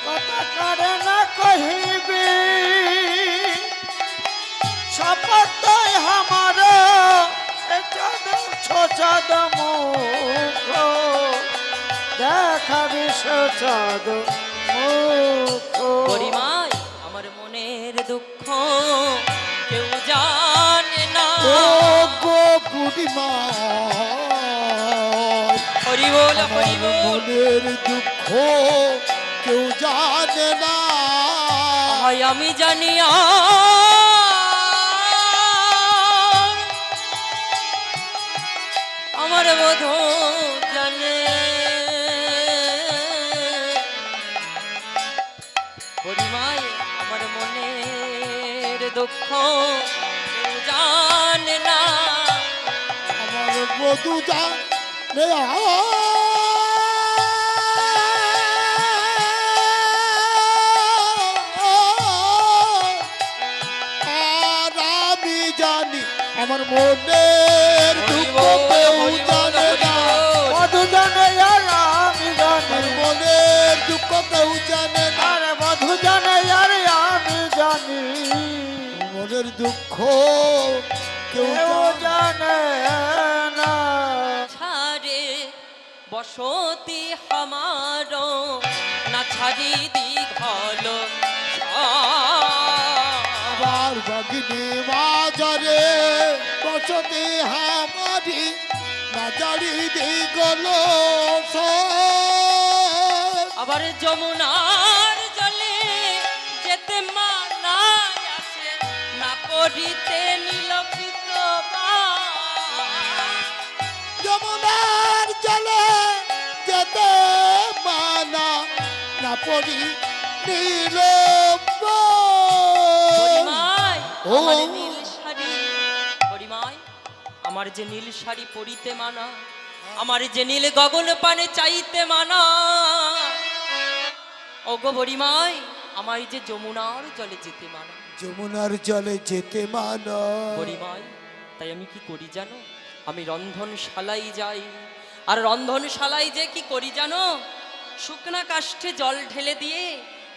কথা কারে না কহিবি শপথ আমার, ছোচদ মুখ, দেখাবি সোচদ মুখ। বড়িমাই আমার মনের দুঃখ কেউ জানে না, ও গো বুড়িমা, হরি বল হরি আমার বল, মনের দুঃখ কেউ জানে না। হয় আমি জানি আমার বধূ জানে। বড়িমাই আমার মনের দুঃখ কেউ জানে না, আমার বধূ জানে, আমার মনের দুঃখ কেউ জানে না, মধু জানে আর আমি জানি, আমার মনের দুঃখ কেউ জানে না, আরে মধু জানে আর আমি জানি, মনের দুঃখ কেউ কেউ জানে জানে না। ছাড়ে বসতি হামারো না ছাড়ি দীঘল আবার বাগিনী বাজারে বসতে হামারি বাজারি দিগল আবার যমুনার জলে যেতে মানা আছে না পড়িতে নীলপিত যমুনার জলে যেতে মানা না পড়ি নীল পরিমায় ও। আমার নীল শাড়ি পরিমায় আমার যে নীল শাড়ি পরিতে মানা, আমার যে নীল গগন পানে চাইতে মানা, ওগো বরিমায় আমার যে যমুনার জলে যেতে মানা। যমুনার জলে যেতে মানা বরিমায় তাই আমি কি করি জানো, আমি রন্ধনশালায় যাই, আর রন্ধনশালায় যে কি করি জানো, শুকনা কাষ্ঠে জল ঢেলে দিয়ে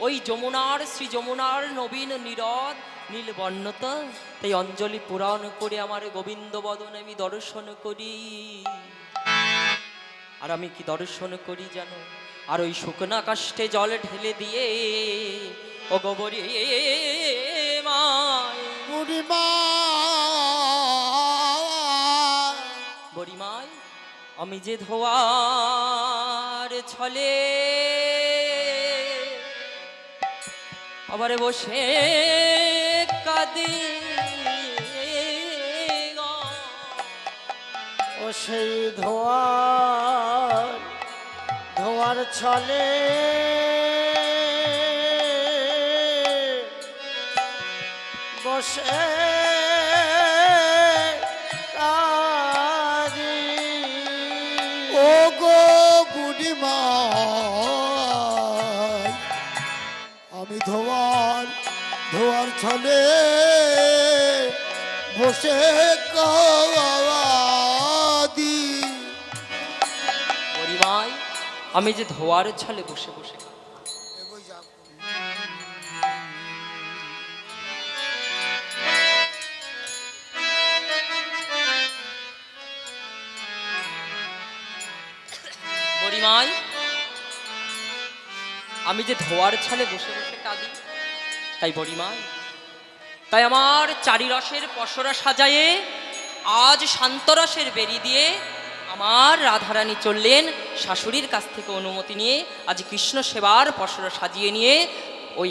ওই যমুনার শ্রী যমুনার নবীন নীরদ নীলবর্ণতা তাই অঞ্জলি পুরাণ করে আমার গোবিন্দ বদন আমি দর্শন করি। আর আমি কি দর্শন করি জানো, আর ওই শুকনা কাষ্ঠে জল ঢেলে দিয়ে ও গোবরী মায় বুড়িমা বরিমায় আমি যে ধোয়ার ছলে আবার বসে কাঁদি গো। ও সেই ধোয়ার ছলে বসে কাঁদি। ও গো বুড়িমা আমি ধোয়ার ছলে বসে কাঁদি। বরিমায় আমি যে ধোয়ার ছলে বসে বসে কাঁদি। বরিমায় আমি যে ধোয়ার ছলে বসে বসে কাঁদি, তাই বরিমায় তাই আমার চারিরসের পসরা সাজায়ে আজ শান্তরসের বেরি দিয়ে আমার রাধারানী চললেন শাশুড়ির কাছ থেকে অনুমতি নিয়ে আজ কৃষ্ণ সেবার পসরা সাজিয়ে নিয়ে ওই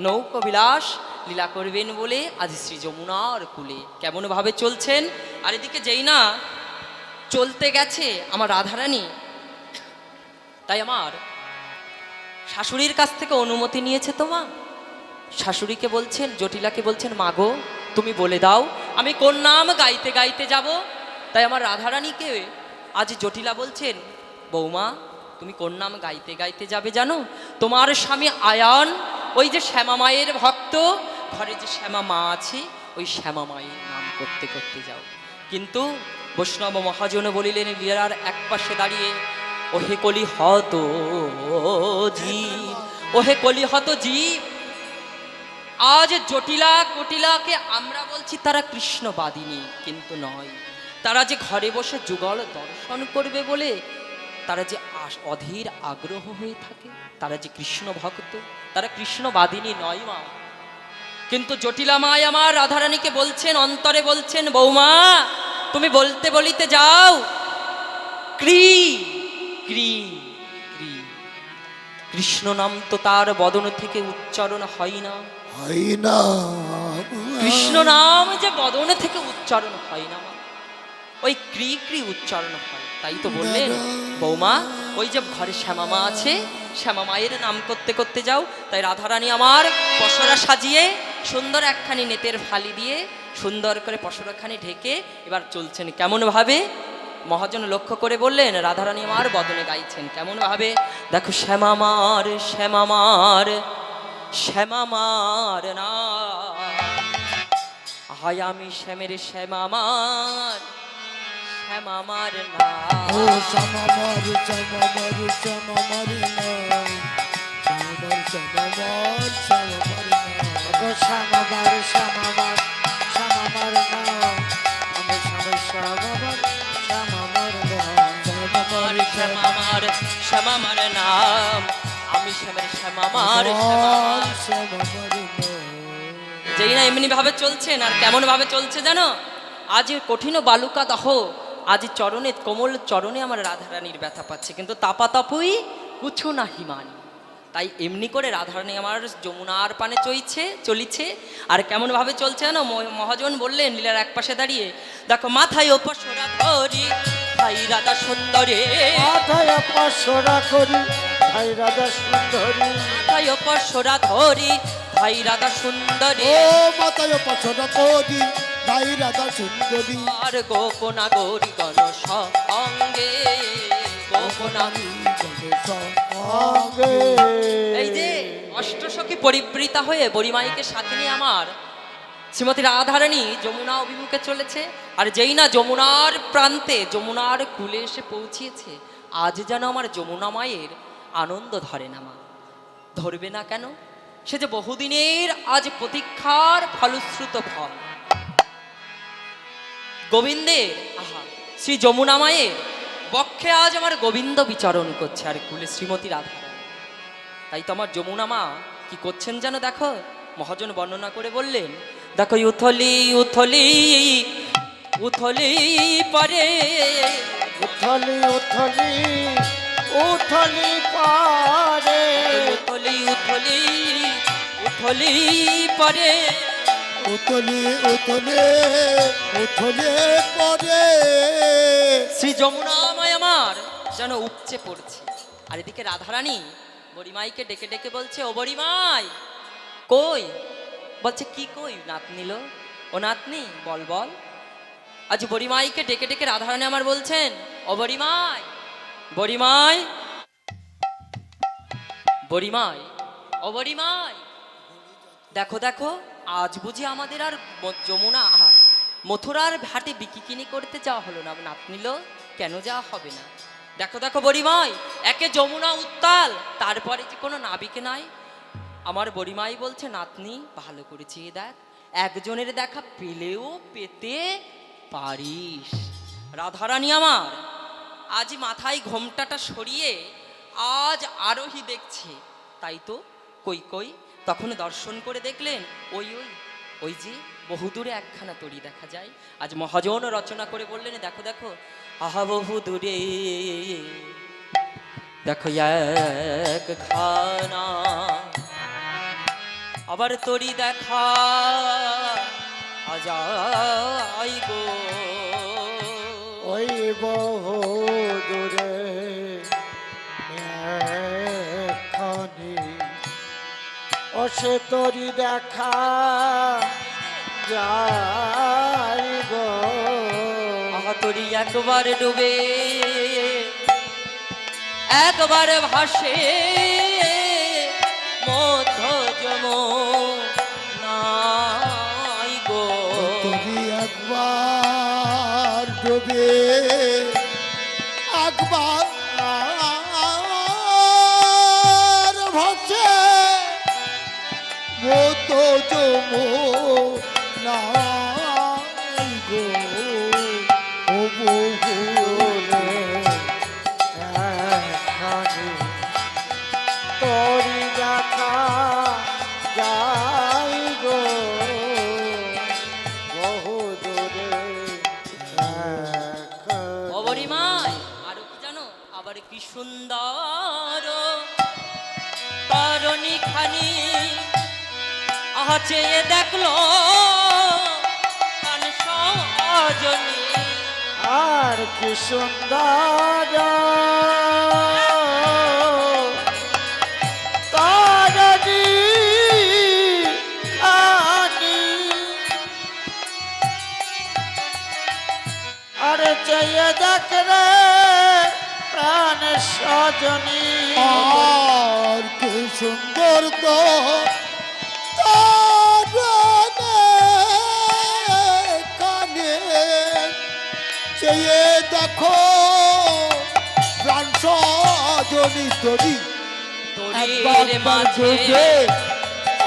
নৌকবিলাস লীলা করবেন বলে আজ শ্রী যমুনার কূলে কেমনভাবে চলছেন। আর এদিকে যেই না চলতে গেছে আমার রাধারানী, তাই আমার শাশুড়ির কাছ থেকে অনুমতি নিয়েছে তো মা, শাশুড়িকে বলছেন জটিলাকে বলছেন মাগো তুমি বলে দাও আমি কোন নাম গাইতে গাইতে যাব। তাই আমার রাধারানীকে আজ জটিলা বলছেন বৌমা তুমি কোন নাম গাইতে গাইতে যাবে জানো, তোমার স্বামী আয়ান ওই যে শ্যামা মায়ের ভক্ত, ঘরে যে শ্যামা মা আছে ওই শ্যামা মায়ের নাম করতে করতে যাও। কিন্তু বৈষ্ণব মহাজন বলিলেন লীলার এক পাশে দাঁড়িয়ে ওহে কলি হত জীব, ওহে কলি হত জীব, আজ জটিলা কটিলাকে আমরা বলছি তারা কৃষ্ণবাদিনী কিন্তু নয়, তারা যে ঘরে বসে যুগল দর্শন করবে বলে তারা যে অধীর আগ্রহ হয়ে থাকে, তারা যে কৃষ্ণ ভক্ত, তারা কৃষ্ণবাদিনী নয় মা। কিন্তু জটিলা মাই আমার রাধারানীকে বলছেন অন্তরে বলছেন বৌমা তুমি বলতে বলিতে যাও ক্রি ক্রি ক্রি, কৃষ্ণ নাম তো তার বদন থেকে উচ্চারণ হয় না, হয় না কৃষ্ণ নাম যে বদন থেকে উচ্চারণ হয় না, ওই ক্রি ক্রি উচ্চারণ হয়। তাই তো বললেন বৌমা ওই যে ঘরে শ্যামা মা আছে শ্যামা মায়ের নাম করতে করতে যাও। তাই রাধারানী আমার পসরা সাজিয়ে সুন্দর একখানি নেতের ফালি দিয়ে সুন্দর করে পসরাখানি ঢেকে এবার চলছেন কেমন ভাবে, মহাজন লক্ষ্য করে বললেন রাধারানী আমার বদনে গাইছেন কেমন ভাবে, দেখো শ্যামা মার শ্যামা মার শ্যামা মার না হায় আমি শ্যামের শ্যাম আমার, শ্যাম আমার না। ও শ্যামামার শ্যামামার শ্যামামার নাম, শ্যামামার শ্যামামার শ্যামামার নাম। গো শ্যামাবার শ্যামাবার শ্যামাবার নাম, আমি শ্যামের শ্যামাবার শ্যামাবার নাম। আমার শ্যাম আমার, শ্যাম আমার নাম, আমি শ্যামের শ্যাম আমার, শ্যাম আমার। শ্যামামার নাম। যেই না এমনি ভাবে চলছেন, আর কেমন ভাবে চলছে জানো? আজ কঠিন বালুকা দাহ, আজ চরণে কোমল চরণে আমার রাধারানীর ব্যথা পাচ্ছে, কিন্তু তাপা তাপুই কুছো না হিমানি। তাই এমনি করে রাধারানী আমার যমুনার পানে চলিছে। আর কেমন ভাবে চলছে জানো? মহাজন বললেন লীলার এক পাশে দাঁড়িয়ে, দেখো মাথায় উপসরা ধরি ভাই রাধা সুন্দরী, মাথায় পাশরা করি ভাই রাধা সুন্দরী। মাথায় উপসরা ধরি ভাই রাধা সুন্দরী, ও মাতায় পছন্দ করি ভাই রাধা সুন্দরী। আর গোপনা গৌরী গণ সঙ্গে, গোপনা। সঙ্গে এই যে অষ্টসখী পরিবৃতা হয়ে বড়িমাইকে সাথে নিয়ে আমার শ্রীমতী রাধারানী যমুনা অভিমুখে চলেছে। আর যেই না যমুনার প্রান্তে, যমুনার কূলে এসে পৌঁছিয়েছে, আজ যেন আমার যমুনা মায়ের আনন্দ ধরে না। মা ধরবে না কেন? সে যে বহুদিনের আজ প্রতীক্ষার ফলশ্রুত ফল। গোবিন্দের, আহা, শ্রী যমুনা মায়ের বক্ষে আজ আমার গোবিন্দ বিচরণ করছে, আর কুলে শ্রীমতী রাধা। তাই তো আমার যমুনা মা কি করছেন যেন দেখো, মহাজন বর্ণনা করে বললেন, দেখো উথলি উথলি উথলি পরে, উথলি উথলি উথলি পারে, উথলি উথলি উথলি পরে, উতলে উতলে উতলে পরে। শ্রী যমুনা মায় আমার যেন উপচে পড়ছে। আর এদিকে রাধারানী বড়িমাইকে ডেকে ডেকে বলছে, ও বড়িমাই কই? বলছে কি কই নাতনিল? ও নাতনি বল বল। আজ বড়িমাইকে ডেকে ডেকে রাধারানী আমার বলছেন, ও বড়িমাই, বড়িমাই, বড়িমাই, ও বড়িমাই, দেখো দেখো আজ বুঝি আমাদের আর যমুনা মথুরার ঘাটে বিকিকিনি করতে যাওয়া হলো না নাতনিল? কেন যাওয়া হবে না? দেখো দেখো বড়িমাই, একে যমুনা উত্তাল, তারপরে যে কোনো নাবিকে নাই। আমার বড়িমাই বলছে, নাতনি ভালো করে চেয়ে দেখ, একজনের দেখা পেলেও পেতে পারিস। রাধারানী আমার আজ মাথায় ঘোমটাটা সরিয়ে আজ আরোহী দেখছে। তাই তো কই কই তখন দর্শন করে দেখলেন, ওই ওই ওই যে বহুদূরে একখানা তরি দেখা যায়। আজ মহাজন রচনা করে বললেন, দেখো দেখো আহা বহু দূরে দেখো একখানা আবার তরি দেখা আজাই গো। ওই বহু দূরে একখানি অসে তরি দেখা যাই গো। আহা তরি একবার ডুবে একবার ভাসে মধ্য যমুনাই গো। তুমি একবার ডুবে একবার ভাসে মতো যমুনাই গো। ও বহু একখানি তরি দেখা যাই গো, বহু দূরে একখানি। অবরিমাই আরো কি জানো? আবার কি সুন্দর তরণী খানি আহা চেয়ে দেখলো কান সজনী। আর কি সুন্দর তারি আনি, আরে চেয়ে দেখ রে প্রাণ সজনী। আর কি সুন্দর তো তরি তরি তরির মাঝে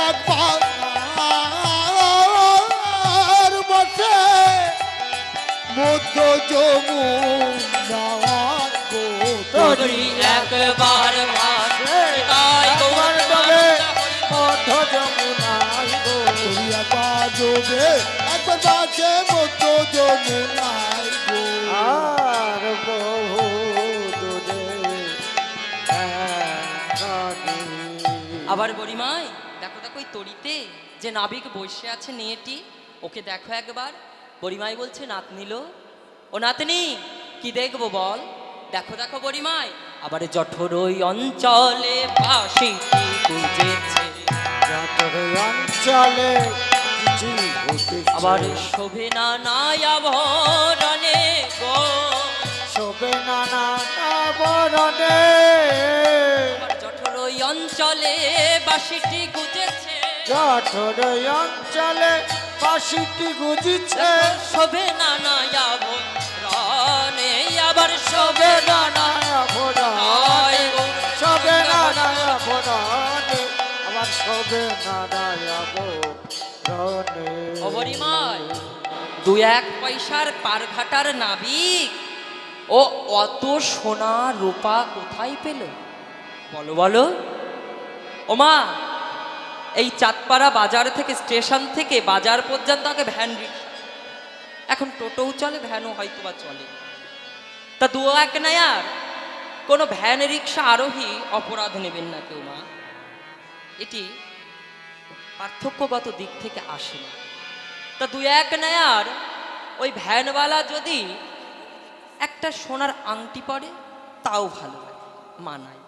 একবার বসে মধ্য যমুনা গো তরি একবার ভাসে তাই তোমার তোমার ডোবে মধ্য মধ্য যমুনায় গো তরি একবার ডোবে একবার বাসে মধ্য যমুনায় গো আর বহু দূরে একাকী। আবার বড়িমাই দেখো দেখো ওই তরিতে যে নাবিক বসে আছে মেয়েটি, ওকে দেখো একবার। বড়িমাই বলছে নাতনিলো, ও নাতনি কি দেখবো বল? দেখো দেখো বড়িমাই, আবার জঠর ওই অঞ্চলে বাঁশিটি গুজেছে, যতর অঞ্চলে কিছু ঘটেছে। আবার শোভে না নাই আভরণে গো, শোভে নানা আবরণে। আবার জঠর ওই অঞ্চলে বাঁশিটি গুজেছে, জঠর অঞ্চলে বাঁশিটি গুজিছে। শোভে না নাই আভরণে, আবার শোভে শোভে না নানা আবরণে, শোভে নানা আবরণে, আমার শোভে নানা আবরণে। অবরিমায় দু এক পয়সার পারঘাটার নাবিক ও অত সোনা রূপা কোথায় পেল বলো বলো? ওমা, এই চাঁদপাড়া বাজার থেকে স্টেশন থেকে বাজার পর্যন্ত আগে ভ্যান রিক্সা, এখন টোটোও চলে, ভ্যানও হয়তো বা চলে, তা দু এক নেয়ার কোনো ভ্যান রিক্সা আরোহী অপরাধ নেবেন না কেউ মা, এটি পার্থক্যগত দিক থেকে আসে না। তা দু এক নেয়ার ওই ভ্যানওয়ালা যদি একটা সোনার আংটি পরে তাও ভালো লাগে, মানায়।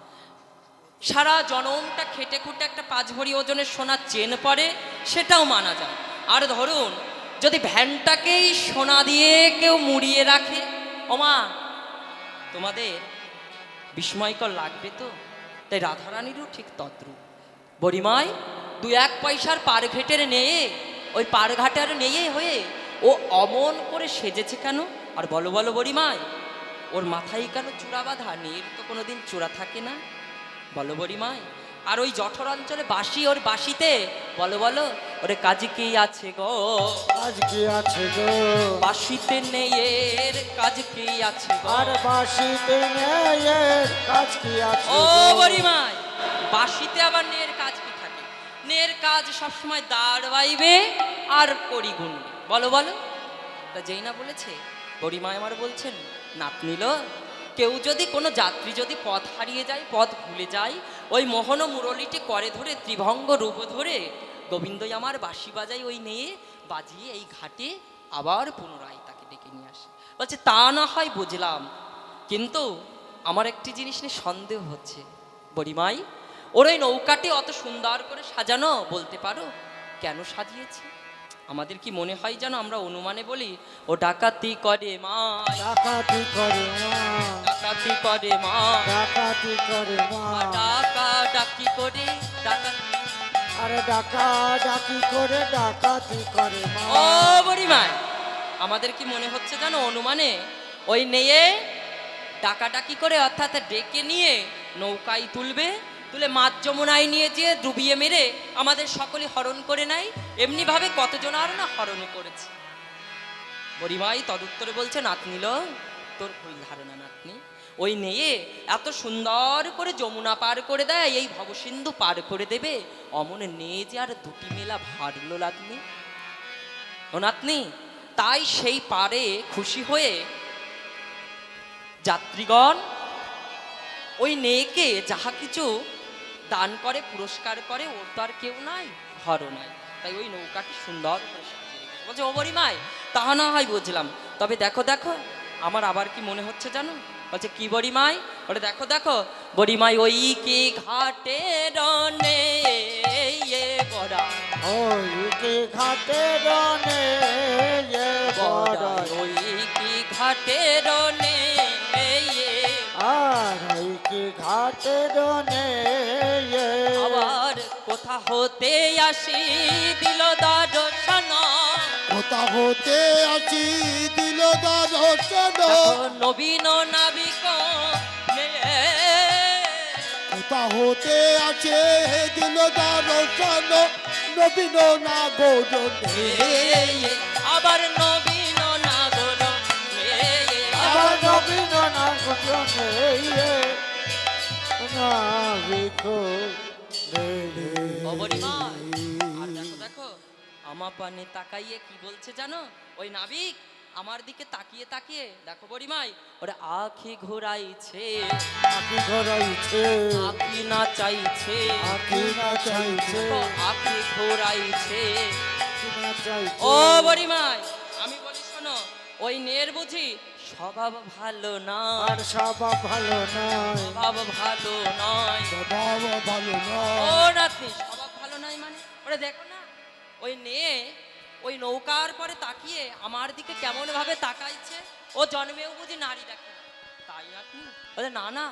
সারা জনমটা খেটে খুঁটে একটা 5 ভরি ওজনের সোনার চেন পরে সেটাও মানা যায়। আর ধরুন যদি ভ্যানটাকেই সোনা দিয়ে কেউ মুড়িয়ে রাখে, ওমা তোমাদের বিস্ময়কর লাগবে তো। তাই রাধারানীরও ঠিক তদ্রূপ। বড়িমাই দু এক পয়সার পারঘেটের নেয়ে, ওই পারঘাটের নেয়ে হয়ে ও অমন করে সেজেছে কেন? আর বলো বলো বড়িমাই, ওর মাথায় কেন চূড়া বাঁধা? নীর তো কোনোদিন চূড়া থাকে না, বলো বড়িমাই। আর ওই জঠর অঞ্চলে বাঁশি, ওর বাঁশিতে বলো বলো ওরে কাজ কি আছে গো, আজ কি আছে গো, বাঁশিতে নেয়ের কাজ কি আছে গো? আর বাঁশিতে নেয়ের কাজ কি আছে ও গো? বড়িমাই, বাঁশিতে আবার নেয়ের কাজ কি থাকে? নেয়ের কাজ সবসময় দাঁড় বাইবে আর কড়ি গুনবে, বলো বলো। তা যেই না বলেছে বড়িমাই আমার বলছেন নাতনিল, কেউ যদি কোনো যাত্রী যদি পথ হারিয়ে যায়, পথ ভুলে যায়, ওই মোহন মুরলিটি করে ধরে ত্রিভঙ্গ রূপ ধরে গোবিন্দই আমার বাঁশি বাজাই, ওই নিয়ে বাজিয়ে এই ঘাটে আবার পুনরায় তাকে ডেকে নিয়ে আসে। বলছে তা না হয় বুঝলাম, কিন্তু আমার একটি জিনিস নিয়ে সন্দেহ হচ্ছে বড়িমাই, ওর ওই নৌকাটি অত সুন্দর করে সাজানো, বলতে পারো কেন সাজিয়েছে? আমাদের কি মনে হয় জানো, আমরা অনুমানে বলি ও ডাকাতি করে মা, ডাকাতি করে মা, ডাকাতি করে মা, ডাকাতি করে মা, ডাকা ডাকি করে ডাকাতি। আরে ডাকা ডাকি করে ডাকাতি করে মা। ও বড়িমাই, আমাদের কি মনে হচ্ছে জানো, অনুমানে ওই নেয়ে ডাকাডাকি করে অর্থাৎ ডেকে নিয়ে নৌকায় তুলবে, তুলে মাছ যমুনায় নিয়ে যেয়ে ডুবিয়ে মেরে আমাদের সকলে হরণ করে নেয়। এমনি ভাবে কতজন আর না হরণ করেছে। বড়িমাই তদুত্তরে বলছে নাতনিল, তোর ভুল ধারণা নাতনি, ওই নেয়ে এত সুন্দর করে যমুনা পার করে দেয়, এই ভবসিন্ধু পার করে দেবে, অমন নেয়ে যে আর দুটি মেলা ভারলো লাগনি ও নাতনি। তাই সেই পারে খুশি হয়ে যাত্রীগণ ওই নেকে যাহা কিছু দান করে, পুরস্কার করে, ওর তো আর কেউ নাই, ঘরও নাই, তাই ওই নৌকাটি সুন্দর করে সাজিয়ে রেখেছে। বলছে ও বড়িমাই, তাহা না হয় বুঝলাম, তবে দেখো দেখো আমার আবার কি মনে হচ্ছে জানো? বলছে কি বড়িমাই? ওরে দেখো দেখো বড়িমাই, ওই কি ঘাটে রনে বড়া, ওই কি ঘাটে রনে বড়া, বড়াই, ওই কি ঘাটে রনে, আর ওই কি ঘাটে রনে আবার কোথা হতে আসি দিল দর্শন, কোথা হতে আছি দিল দর্শন নবীন নাবিক রাস্তা হতে আছে দিল দর্শন নবীন নাগর আবার নবীন নাগর আবার নবীন নাগরে নাবিক অবরিমায় আর দেখো দেখো আমার পানে তাকাইয়ে কি বলছে জানো ওই নাবিক আমার দিকে তাকিয়ে তাকিয়ে দেখো বড়িমাই ওরা আখি ঘোরাইছে আখি ঘরাইছে আখি না চাইছে আখি না চাইছে আখি ঘোরাইছে আখি না চাইছে ও বড়িমাই আমি বলি শোনো ওই নের বুঝি স্বভাব ভালো না আর স্বভাব ভালো নয় স্বভাব ভালো নয় স্বভাব ভালো ও নয় নাতনি স্বভাব ভালো নয় মানে ওরা দেখো না ওই নে ওই নৌকার পরে তাকিয়ে আমার দিকে কেমন ভাবে তাকাইছে ও জন্মেও বুঝি নারী দেখে না তাই নাতনি বলে না না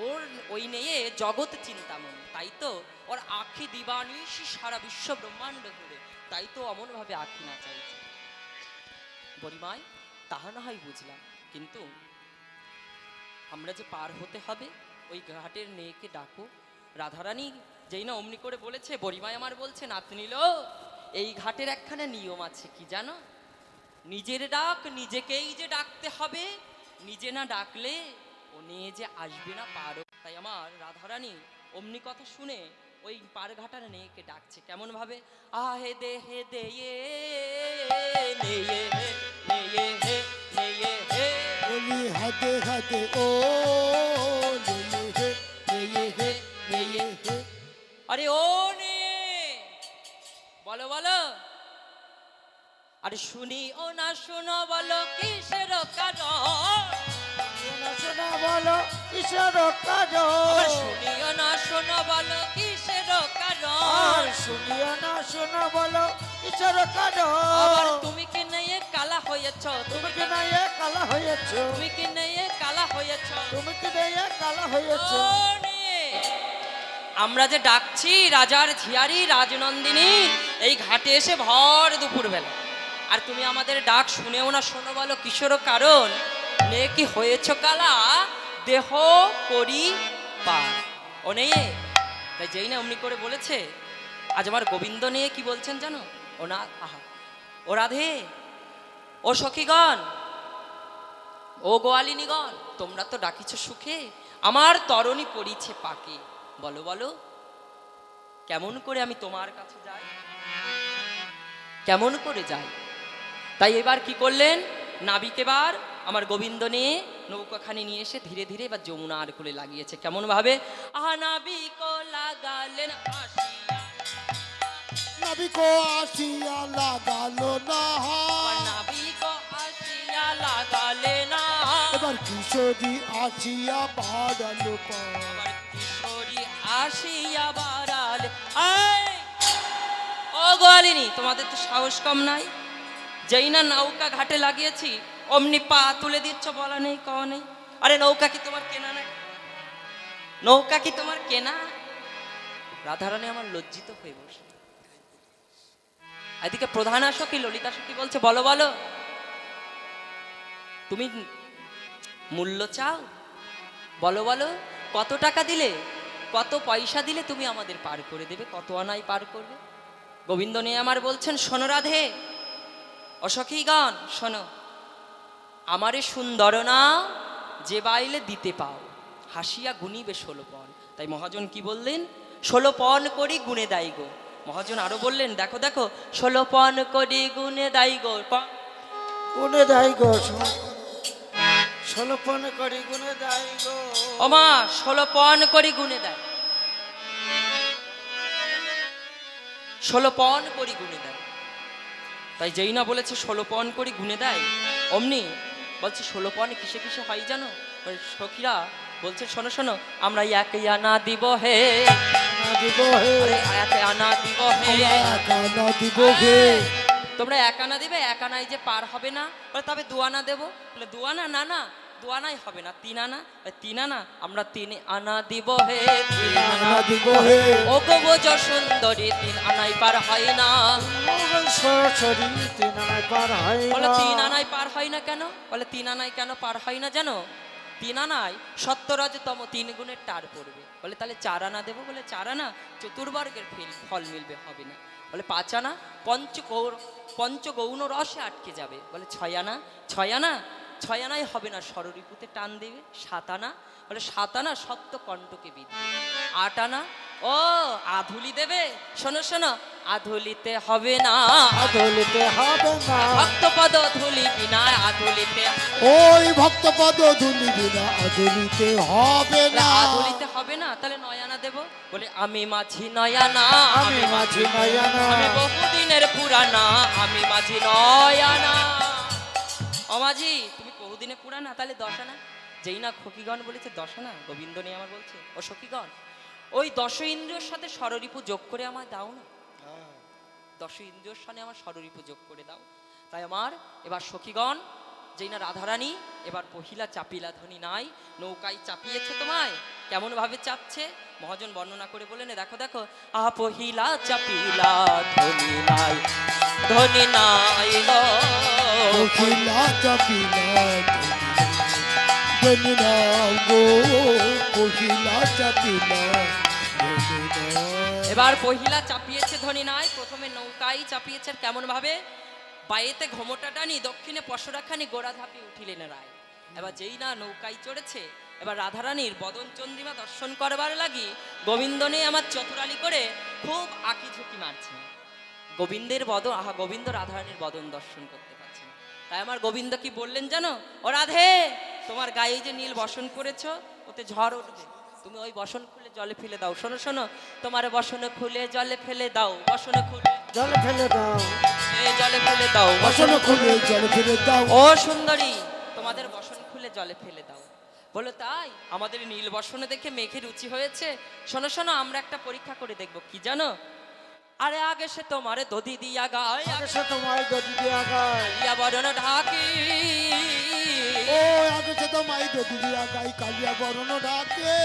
ওর ওই নিয়ে জগৎ চিন্তামন তাই তো ওর আখি দিবানিশি সারা বিশ্ব ব্রহ্মাণ্ড ঘুরে তাই তো অমন ভাবে আখি না চাইছে বড়িমাই তাহা না হয় বুঝলাম কিন্তু আমরা যে পার হতে হবে ওই ঘাটের মেয়েকে ডাকো রাধারানী যেই না অমনি করে বলেছে বড়িমাই আমার বলছে নাতনিল এই ঘাটের একখানা নিয়ম আছে কি জানো নিজের ডাক নিজেকেই যে ডাকতে হবে নিজে না ডাকলে ও নিয়ে যে আসবে না পারো তাই আমার রাধারানী অমনি কথা শুনে ওই পার ঘাটার মেয়েকে ডাকছে কেমন ভাবে আহে দে হে দে নেয়ে হে নেয়ে হে নেয়ে হে বলি হাতে হাতে ও লে হে হে আরে ও নে বলো বলো আরে শুনি ও না শোনো বলো কিসের কারণ শোনা বলো কিসের কারণ আবার শুনিও না শোনো বলো কিসের আর কারণ শুনিও না শোনা বলো কিসের আবার কারণ তুমি কি নিয়ে কালা হয়েছ তুমি কি না এ কালা হয়েছ তুমি কি নিয়ে কালা হয়েছ তুমি কি না এ কালা হয়েছ ও নে। আমরা যে ডাকছি রাজার ঝিয়ারি রাজনন্দিনী এই ঘাটে এসে ভর দুপুর বেলা আর তুমি আমাদের ডাক শুনেও না শোনো বলো কিশোর কারণ নে কি হয়েছ কালা দেহ করি পার ও নেই তাই যেই না অমনি করে বলেছে আজ আমার গোবিন্দ নিয়ে কি বলছেন জানো ও না আহা ও রাধে ও সখীগণ ও গোয়ালিনীগণ তোমরা তো ডাকিছ সুখে আমার তরণী পড়িছে পাকে বলো বলো কেমন করে আমি তোমার কাছে যাই কেমন করে যাই তাই এবার কি করলেন নাবিক এবার আমার গোবিন্দ নিয়ে নৌকাখানি নিয়ে এসে ধীরে ধীরে এবার যমুনার কোলে লাগিয়েছে কেমন ভাবে আহা নাবিক লাগালেন আসিয়া নাবিক আসিয়া লাগালো না আবার নাবিক আসিয়া লাগালেন এবার কিশোরী আসিয়া বাড়ালো পা আবার কিশোরী আসিয়া বাড়ালে এই! ও গোয়ালিনী তোমাদের তো সাহস কম নাই যেই না নৌকা ঘাটে লাগিয়েছি অমনি পা তুলে দিচ্ছ বলা নেই কওয়া নেই আরে নৌকা কি তোমার কেনা নাই নৌকা কি তোমার কেনা রাধারানী আমার লজ্জিত হয়ে বসে এদিকে প্রধান সখী ললিতা সখী বলছে বলো বলো তুমি মূল্য চাও বলো বলো কত টাকা দিলে কত পয়সা দিলে তুমি আমাদের পার করে দেবে কত আনাই পার করবে গোবিন্দ নিয়ে আমার বলছেন শোনো রাধে অসখী গান শোনো আমারে সুন্দর না যে বাইলে দিতে পাও হাসিয়া গুনিবে 16 পণ তাই মহাজন কি বললেন 16 পণ করি গুনে দেয় গো মহাজন আরো বললেন দেখো দেখো 16 পণ করি গুনে দেয় গো গুনে দেয় গো ষোলপন করি গুনে দেয় গো ওমা 16 পণ করি গুনে দেয় 16 পণ করি গুনে দেয় তাই যেই না বলেছে 16 পণ করি গুনে দেয় অমনি বলছে 16 পণ কিসে কিসে হয় জানো ওই সখীরা বলছে শোনো শোনো আমরা এক আনা দিব হে দিব হে আরে এক আনা দিব হে কানা দিব হে তোমরা এক আনা দিবে এক আনাই যে পার হবে না বলে তবে 2 আনা দেবো বলে 2 আনা না না 2 আনাই হবে না 3 আনা 3 আনা আমরা 3 আনা দিব হে কানা দিব হে ও গো বোঝ সুন্দরী 3 আনাই পার হয় না সরাসরি তিন আনায় পার হয় বলে না 3 আনাই পার হয় না কেন বলে 3 আনাই কেন পার হয় না জানো তিন আনায় 70তম 3 গুণের টার পড়বে। বলে তাহলে 4 আনা দেবো? বলে 4 আনা চতুর্বর্গের ফল মিলবে, হবে না। বলে 5 আনা পঞ্চগৌণ রসে আটকে যাবে। বলে 6 আনা 6 আনা 6 আনাই হবে না, ষড়রিপুতে টান দেবে। 7 আনা? বলে 7 আনা সত্য কণ্ঠকে বিধবে। 8 আনা? ও আধুলি দেবে? শোনো শোনো, আধুলিতে হবে না, আধুলিতে হবে না, ভক্তপদ ধুলি বিনা আধুলিতে, ওই ভক্তপদ ধুলি বিনা আধুলিতে হবে না। আধুলিতে হবে না, তাহলে 9 আনা দেবো? বলে আমি মাঝি 9 আনা, আমি মাঝি নয়না, আমি বহুদিনের পুরানা, আমি মাঝি 9 আনা। ও মাঝি তুমি বহুদিনে পুরানা, তাহলে 10 আনা। যেই না খকিগণ বলেছে 10 আনা, গোবিন্দ নেই আমার বলছে ও সখীগণ ওই 10 ইন্দ্রিয়র সাথে ষড়রিপু যোগ করে আমায় দাও না, 10 ইন্দ্রিয়র সাথে আমার ষড়রিপু যোগ করে দাও। তাই আমার এবার সখীগণ যেই না রাধারানী এবার পহিলা চাপিলা ধ্বনি নাই, নৌকায় চাপিয়েছে তোমায়। কেমন ভাবে চাপছে মহাজন বর্ণনা করে বলেন, দেখো দেখো, আহা পহিলা চাপিলা ধ্বনি নাই, ধ্বনি নাই গো, পহিলা চাপিলা ধনি নাও গো, পহিলা চাপিলা ধনি নাও। এবার পহিলা চাপিয়েছে ধ্বনি নাই, প্রথমে নৌকায় চাপিয়েছে। কেমন ভাবে? বায়েতে ঘোমটা টানি, দক্ষিণে পশরাখানি, গোড়া ধাপি উঠিলেন রায়। এবার যেই না নৌকায় চড়েছে, এবার রাধারানীর বদন চন্দ্রিমা দর্শন করবার লাগি গোবিন্দ নেই আমার চতুরালি করে খুব আঁকি ঝুঁকি মারছে। গোবিন্দের বদন, আহা গোবিন্দ রাধারানীর বদন দর্শন করতে পারছে না। তাই আমার গোবিন্দ কি বললেন জানো? ও রাধে, তোমার গায়ে যে নীল বসন করেছো ওতে ঝড় উঠবে, তুমি ওই বসন খুলে জলে ফেলে দাও। শোনো শোনো, তোমার বসন খুলে জলে ফেলে দাও, বসন খুলে জলে ফেলে দাও, জলে ফেলে দাও, বসন খুলে জল ফেলে দাও। ও সুন্দরী তোমাদের বসন খুলে জলে ফেলে দাও। বলো তাই? আমাদের নীল বসনে দেখে মেঘের রুচি হয়েছে। শোনো শোনো, আমরা একটা পরীক্ষা করে দেখবো, কি জানো? আরে আগে সে তোমার দধি দিয়া গায়, আগে সে তোমায় যদি দিয়া গায়, ইয়া বরণ ঢাকি, ও আগে সে তো মাই তো দিদিয়া গাই কালিয়া বরণ ডাকে।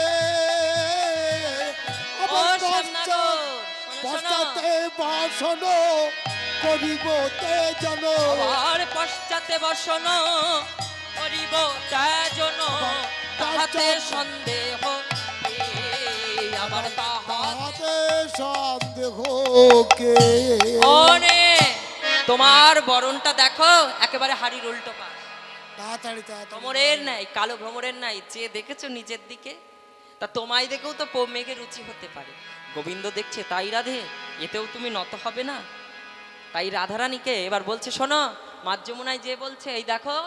ও আবার শ্যামনগর, শোনো শোনো, পশ্চাতে বাসন করিব তেজন, আর পশ্চাতে বসন করিব তেজন, তাহাতে সন্দেহ আবার তাহাতে সন্দেহ কে। অনে তোমার বরণটা দেখো একেবারে হাড়ির উল্টো পাশ, তাড়াতাড়ি তাড়াতাড়ি ভ্রমরের নাই, কালো ভ্রমরের নাই। যে দেখেছো নিজের দিকে, তা তোমায় দেখেও তো মেঘের রুচি হতে পারে। গোবিন্দ দেখছে, তাই রাধে এতেও তুমি নত হবে না। তাই রাধারানীকে এবার বলছে, শোনো, মাঝ যমুনায় যে বলছে, এই দেখো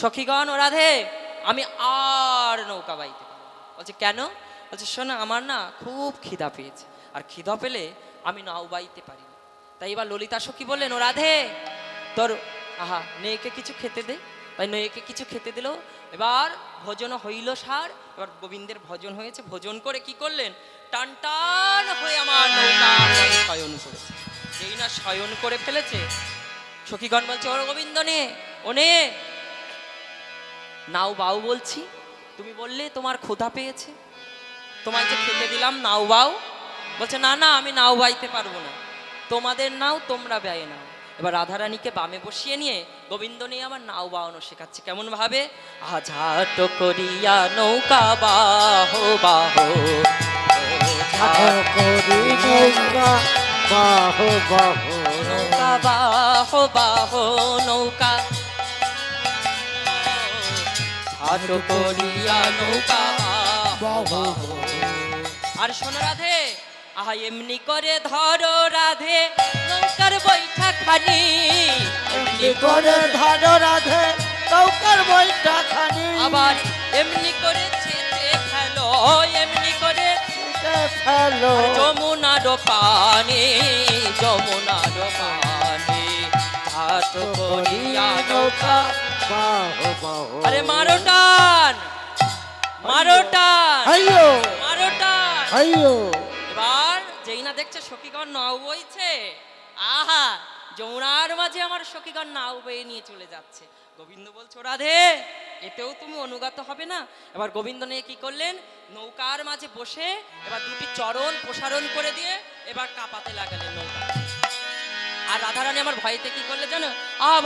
সখীগণ ও রাধে, আমি আর নৌকা বাইতে পারবো না। বলছে কেন? বলছে শোনো, আমার না খুব খিদা পেয়েছে, আর খিদা পেলে আমি নাও বাইতে পারি না। তাই এবার ললিতা সখী বললেন, ও রাধে তোর আহা নেকে কিছু খেতে দে। তাই নয়েকে কিছু খেতে দিল। এবার ভোজন হইল সার, এবার গোবিন্দের ভোজন হয়েছে। ভোজন করে কি করলেন? টান টান হয়ে আমার নৌকা শয়ন করেছে। যেই না শয়ন করে ফেলেছে, সখীগণ বলছে, ও গোবিন্দ নে, ও নে নাও বাউ বলছি, তুমি বললে তোমার ক্ষুধা পেয়েছে, তোমায় যে খেতে দিলাম নাও বাউ। বলছে না না, আমি নাও বাইতে পারবো না, তোমাদের নাও তোমরা ব্যয় নাও। এবার রাধারানীকে বামে বসিয়ে নিয়ে গোবিন্দ নিয়ে আমার নাও বাওয়ানো শেখাচ্ছে। কেমন ভাবে? আঝাট করিয়া নৌকা বাহো বাহো, ঝাঁটো করি নৌকা বাহো বাহো, নৌকা বাহো বাহো, নৌকা ঝাঁট করিয়া নৌকা বাহো বাহো। আর শোনো রাধে, আহা এমনি করে ধরো রাধে নৌকার বৈঠা খানি, এমনি করে ধরো রাধে নৌকার বইটা খানি, আবার এমনি করে ছেঁচে ফেলো, এমনি করে ফেলো যমুনার পানি, যমুনার পানি ঘাট করিয়া নৌকা। বাহো বাহো। আরে মারো টান, মারো টান, হাইয়ো মারো টান। হাইয়ো। এবার যেই না দেখছে সখীগণ নাও বইছে, আহা যমুনার মাঝে আমার সখীগণ নাও বয়ে নিয়ে চলে যাচ্ছে। গোবিন্দ বলছে, রাধে এতেও তুমি অনুগত হবে না। এবার গোবিন্দ নিয়ে কি করলেন? নৌকার মাঝে বসে এবার দুটি চরণ প্রসারণ করে দিয়ে এবার কাঁপাতে লাগালেন নৌকা। আর রাধারানী আমার ভয়েতে কি করলে জানো?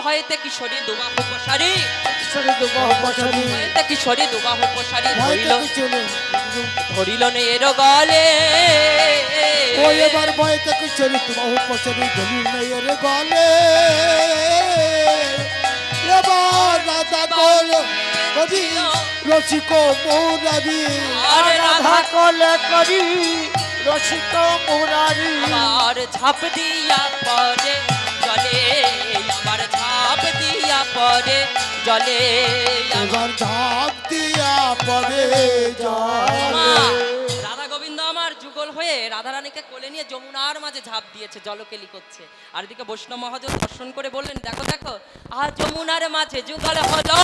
ভয়েতে কিশোরী দুবাহু প্রসারী, কিশোরী দুবাহু প্রসারী, ভয়েতে কিশোরী দুবাহু প্রসারী ভয়তে ধরিল, কি চলে ধরিল নের গলে। ও এবার ভয়তে কি চলে বাহু পছরি ধরি নেই রে গলে। এবার রাধা কল করি রসিক মুরারি, আর রাধা কোলে করি রসিক মুরারি। আমার ঝাঁপ দিয়া পরে জলে, আমার ঝাঁপ দিয়া পরে জলে। এবার ঝাঁপ দিয়া পরে মা, জলে। রাধা গোবিন্দ আমার যুগল হয়ে রাধারানীকে কোলে নিয়ে যমুনার মাঝে ঝাঁপ দিয়েছে, জলকেলি করছে। আর এদিকে বৈষ্ণব মহাজন দর্শন করে বললেন, দেখো দেখো, যমুনার মাঝে যুগল হলো,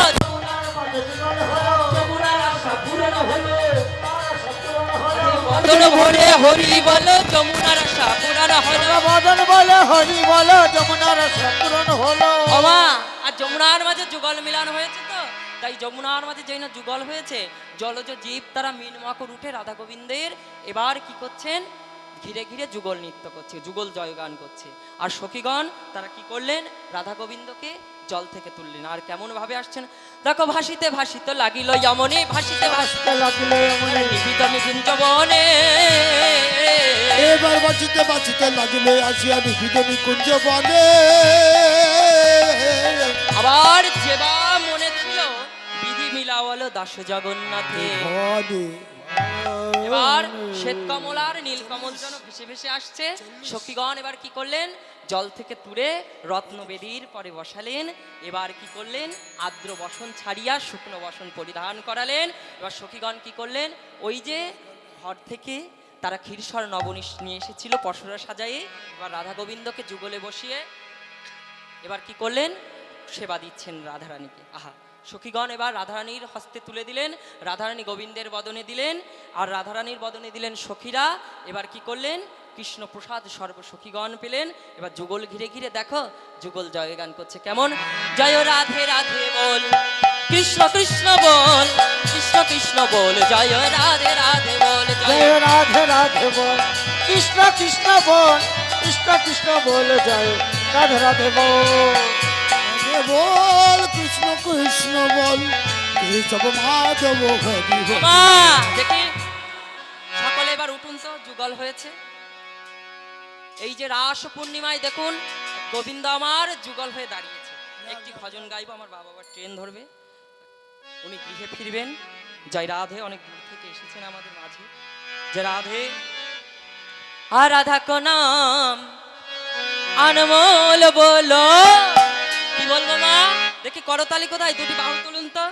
যমুনার আশা পূরণ হলো। বদন ভরে হরি বলো, যমুনার আশা পূরণ হলো। বদন বলে হরি বলো, যমুনার আশা পূরণ হলো। ওমা, আর যমুনার মাঝে যুগল মিলন হয়েছে তো, তাই যমুনার মাঝে যেই না যুগল হয়েছে, জলজ জীব তারা মিন মাকড় উঠে রাধা গোবিন্দের এবার কি করছেন, ঘিরে ঘিরে যুগল নৃত্য করছে, যুগল জয়গান করছে। আর সখীগণ তারা কি করলেন, রাধা গোবিন্দকে জল থেকে তুললেন। আর কেমন ভাবে আসছেন দেখো, ভাসিতে ভাসিত লাগিল যমনে, ভাসিতে ভাসিতে লাগিলে এমনি নিবিত নিকুঞ্জ বনে। এবার বাঁচিতে বাঁচিতে লাগিলে আসিয়া নিবিদ নিকুঞ্জ বনে। আবার যেবা মনে ছিল বিধি মিলাওয়ালো দাস জগন্নাথে। বনে এবার শ্বেত কমল আর নীল কমল যেন ভেসে ভেসে আসছে। সখীগণ এবার কি করলেন, জল থেকে তুলে রত্নবেদীর পরে বসালেন। এবার কি করলেন, আর্দ্র বসন ছাড়িয়া শুকনো বসন পরিধান করালেন। এবার সখীগণ কি করলেন, ওই যে ঘর থেকে তারা ক্ষীরসর নবনীশ নিয়ে এসেছিল পশরা সাজায়ে, এবার রাধা গোবিন্দকে যুগলে বসিয়ে এবার কি করলেন, সেবা দিচ্ছেন রাধারানীকে। আহা, সখীগণ এবার রাধারানীর হস্তে তুলে দিলেন, রাধারানী গোবিন্দের বদনে দিলেন, আর রাধারানীর বদনে দিলেন সখীরা। এবার কি করলেন, কৃষ্ণ প্রসাদ সর্ব সখীগণ পেলেন। এবার যুগল ঘিরে ঘিরে দেখো যুগল জয়গান করছে। কেমন, জয় রাধে রাধে বল, কৃষ্ণ কৃষ্ণ বল, কৃষ্ণ কৃষ্ণ বল, জয় রাধে রাধে বল, জয় জয় রাধে রাধে বল, কৃষ্ণ কৃষ্ণ বল, কৃষ্ণ কৃষ্ণ বল, জয় রাধে রাধে বল। বল কৃষ্ণ কৃষ্ণ বল, কেশব মাধব হরি হরি। মা দেখি সকলে এবার উঠুন তো, যুগল হয়েছে। এই যে রাস পূর্ণিমায় দেখুন গোবিন্দ আমার যুগল হয়ে দাঁড়িয়েছে। একটি ভজন গাইবো, আমার বাবা আবার ট্রেন ধরবে, উনি গৃহে ফিরবেন। জয় রাধে, অনেক দূর থেকে এসেছেন আমাদের মাঝে। জয় রাধে। আর রাধা কো নাম আনমোল বলো, কি বলবো মা, দেখি করতালি কোথায়, দুটি বাহু তুলুন তো।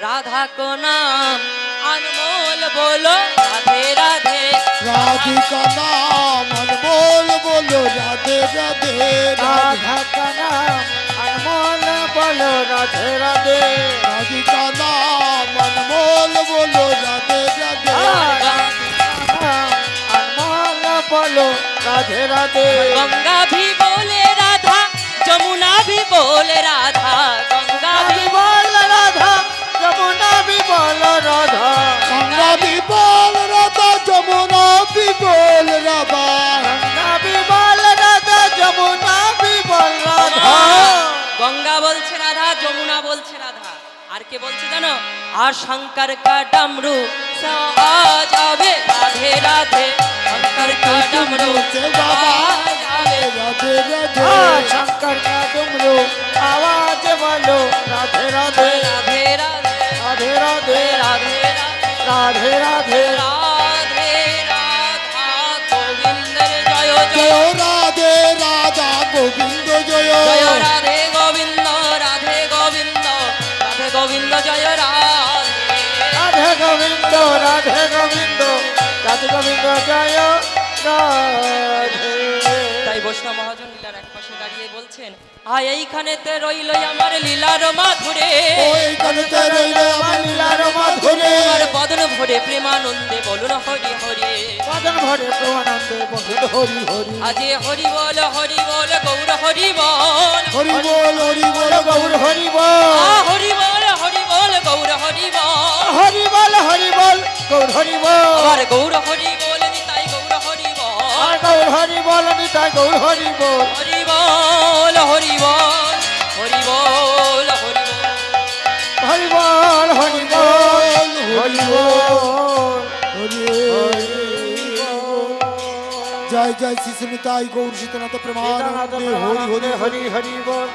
রাধা কো নাম अनमोल बोलो राधे राधे राधिका नाम अनमोल बोलो राधे राधे राधा का नाम अनमोल बोलो राधे राधे राधिका नाम अनमोल बोलो राधे राधे अनमोल बोलो राधे राधे गंगा भी बोले राधा जमुना भी बोले राधा गंगा भी बोल राधा जमुना भी बोल राधा गंगा भी बोल राधा जमुना भी बोल राधा गंगा भी बोल राधा जमुना भी बोल राधा गंगा बोलছে রাধা যমুনা বলছে রাধা আর কে বলছে জানো আর শঙ্कर का डमरू आवाज आवे राधे राधे शंकर का डमरू से बाबा आवाज आवे राधे राधे शंकर का डमरू आवाज बोलो राधे राधे राधे राधे राधे राधे राधे राधे राधे राधे राधा गोविंद जय जय जय राधे राधा गोविंद जय जय राधे गोविंद राधे गोविंद राधे गोविंद जय राधे राधे गोविंद राधे गोविंद राधे गोविंद जय राधे তাই বৈষ্ণব মহাজন লীলার এক পাশে দাঁড়িয়ে বলছেন আয় এইখানেতে রইল আমার লীলার মাধুরে ওই কানতে রইলো আমার লীলার মাধুরে আমার বদন ভরে প্রেমানন্দে বলুন হরি হরি मदन भरे प्रेमानंदे बहुत हरि हरि আজি হরি বল গৌর হরি বল हरि बोल गौर हरि बोल হরি বল গৌর হরি বল हरि बोल गौर हरि बोल আবার গৌর হরি বল নিতাই গৌর হরি বল गौर हरि बोल निताय गौर हरि बोल হরি বল বল হরি বল হরি বল হরি বল হরি বল হরি বল হরি বল জয় জয় শ্রী শ্রী নিতাই গৌর সীতানাথ প্রেমানন্দে হরি হরি হরি হরি বল।